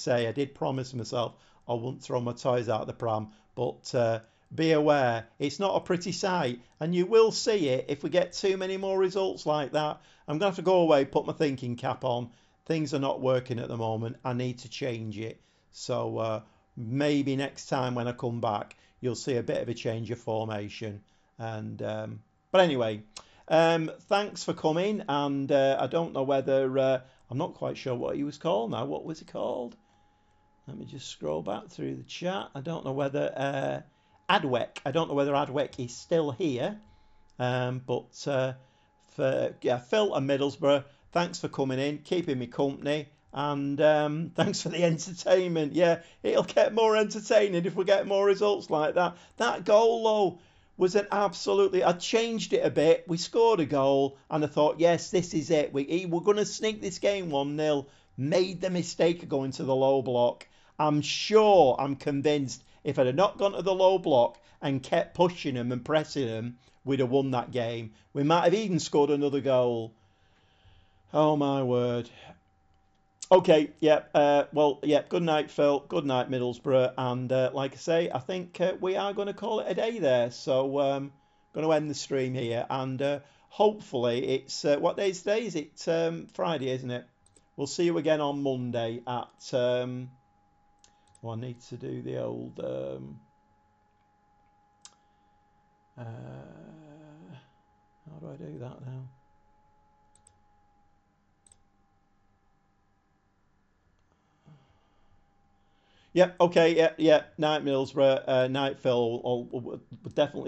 promise myself I wouldn't throw my toys out of the pram. But be aware, it's not a pretty sight. And you will see it if we get too many more results like that. I'm going to have to go away, put my thinking cap on. Things are not working at the moment. I need to change it. So maybe next time when I come back, you'll see a bit of a change of formation. And but anyway, thanks for coming. And I don't know whether I'm not quite sure what he was called now. What was he called? Let me just scroll back through the chat. I don't know whether Adwek. I don't know whether Adwek is still here. But for Phil and Middlesbrough, thanks for coming in, keeping me company, and thanks for the entertainment. Yeah, it'll get more entertaining if we get more results like that. That goal, though, was an absolutely... I changed it a bit. We scored a goal, and I thought, yes, this is it. We're going to sneak this game 1-0. Made the mistake of going to the low block. I'm convinced, if I'd have not gone to the low block and kept pushing them and pressing them, we'd have won that game. We might have even scored another goal. Oh, my word. Okay, yeah, good night, Phil. Good night, Middlesbrough. And like I say, I think we are going to call it a day there. So going to end the stream here. And hopefully it's... what day is today? Is it Friday, isn't it? We'll see you again on Monday at... I need to do the old... how do I do that now? Yep, okay, yeah. Night Middlesbrough, night Phil. We'll definitely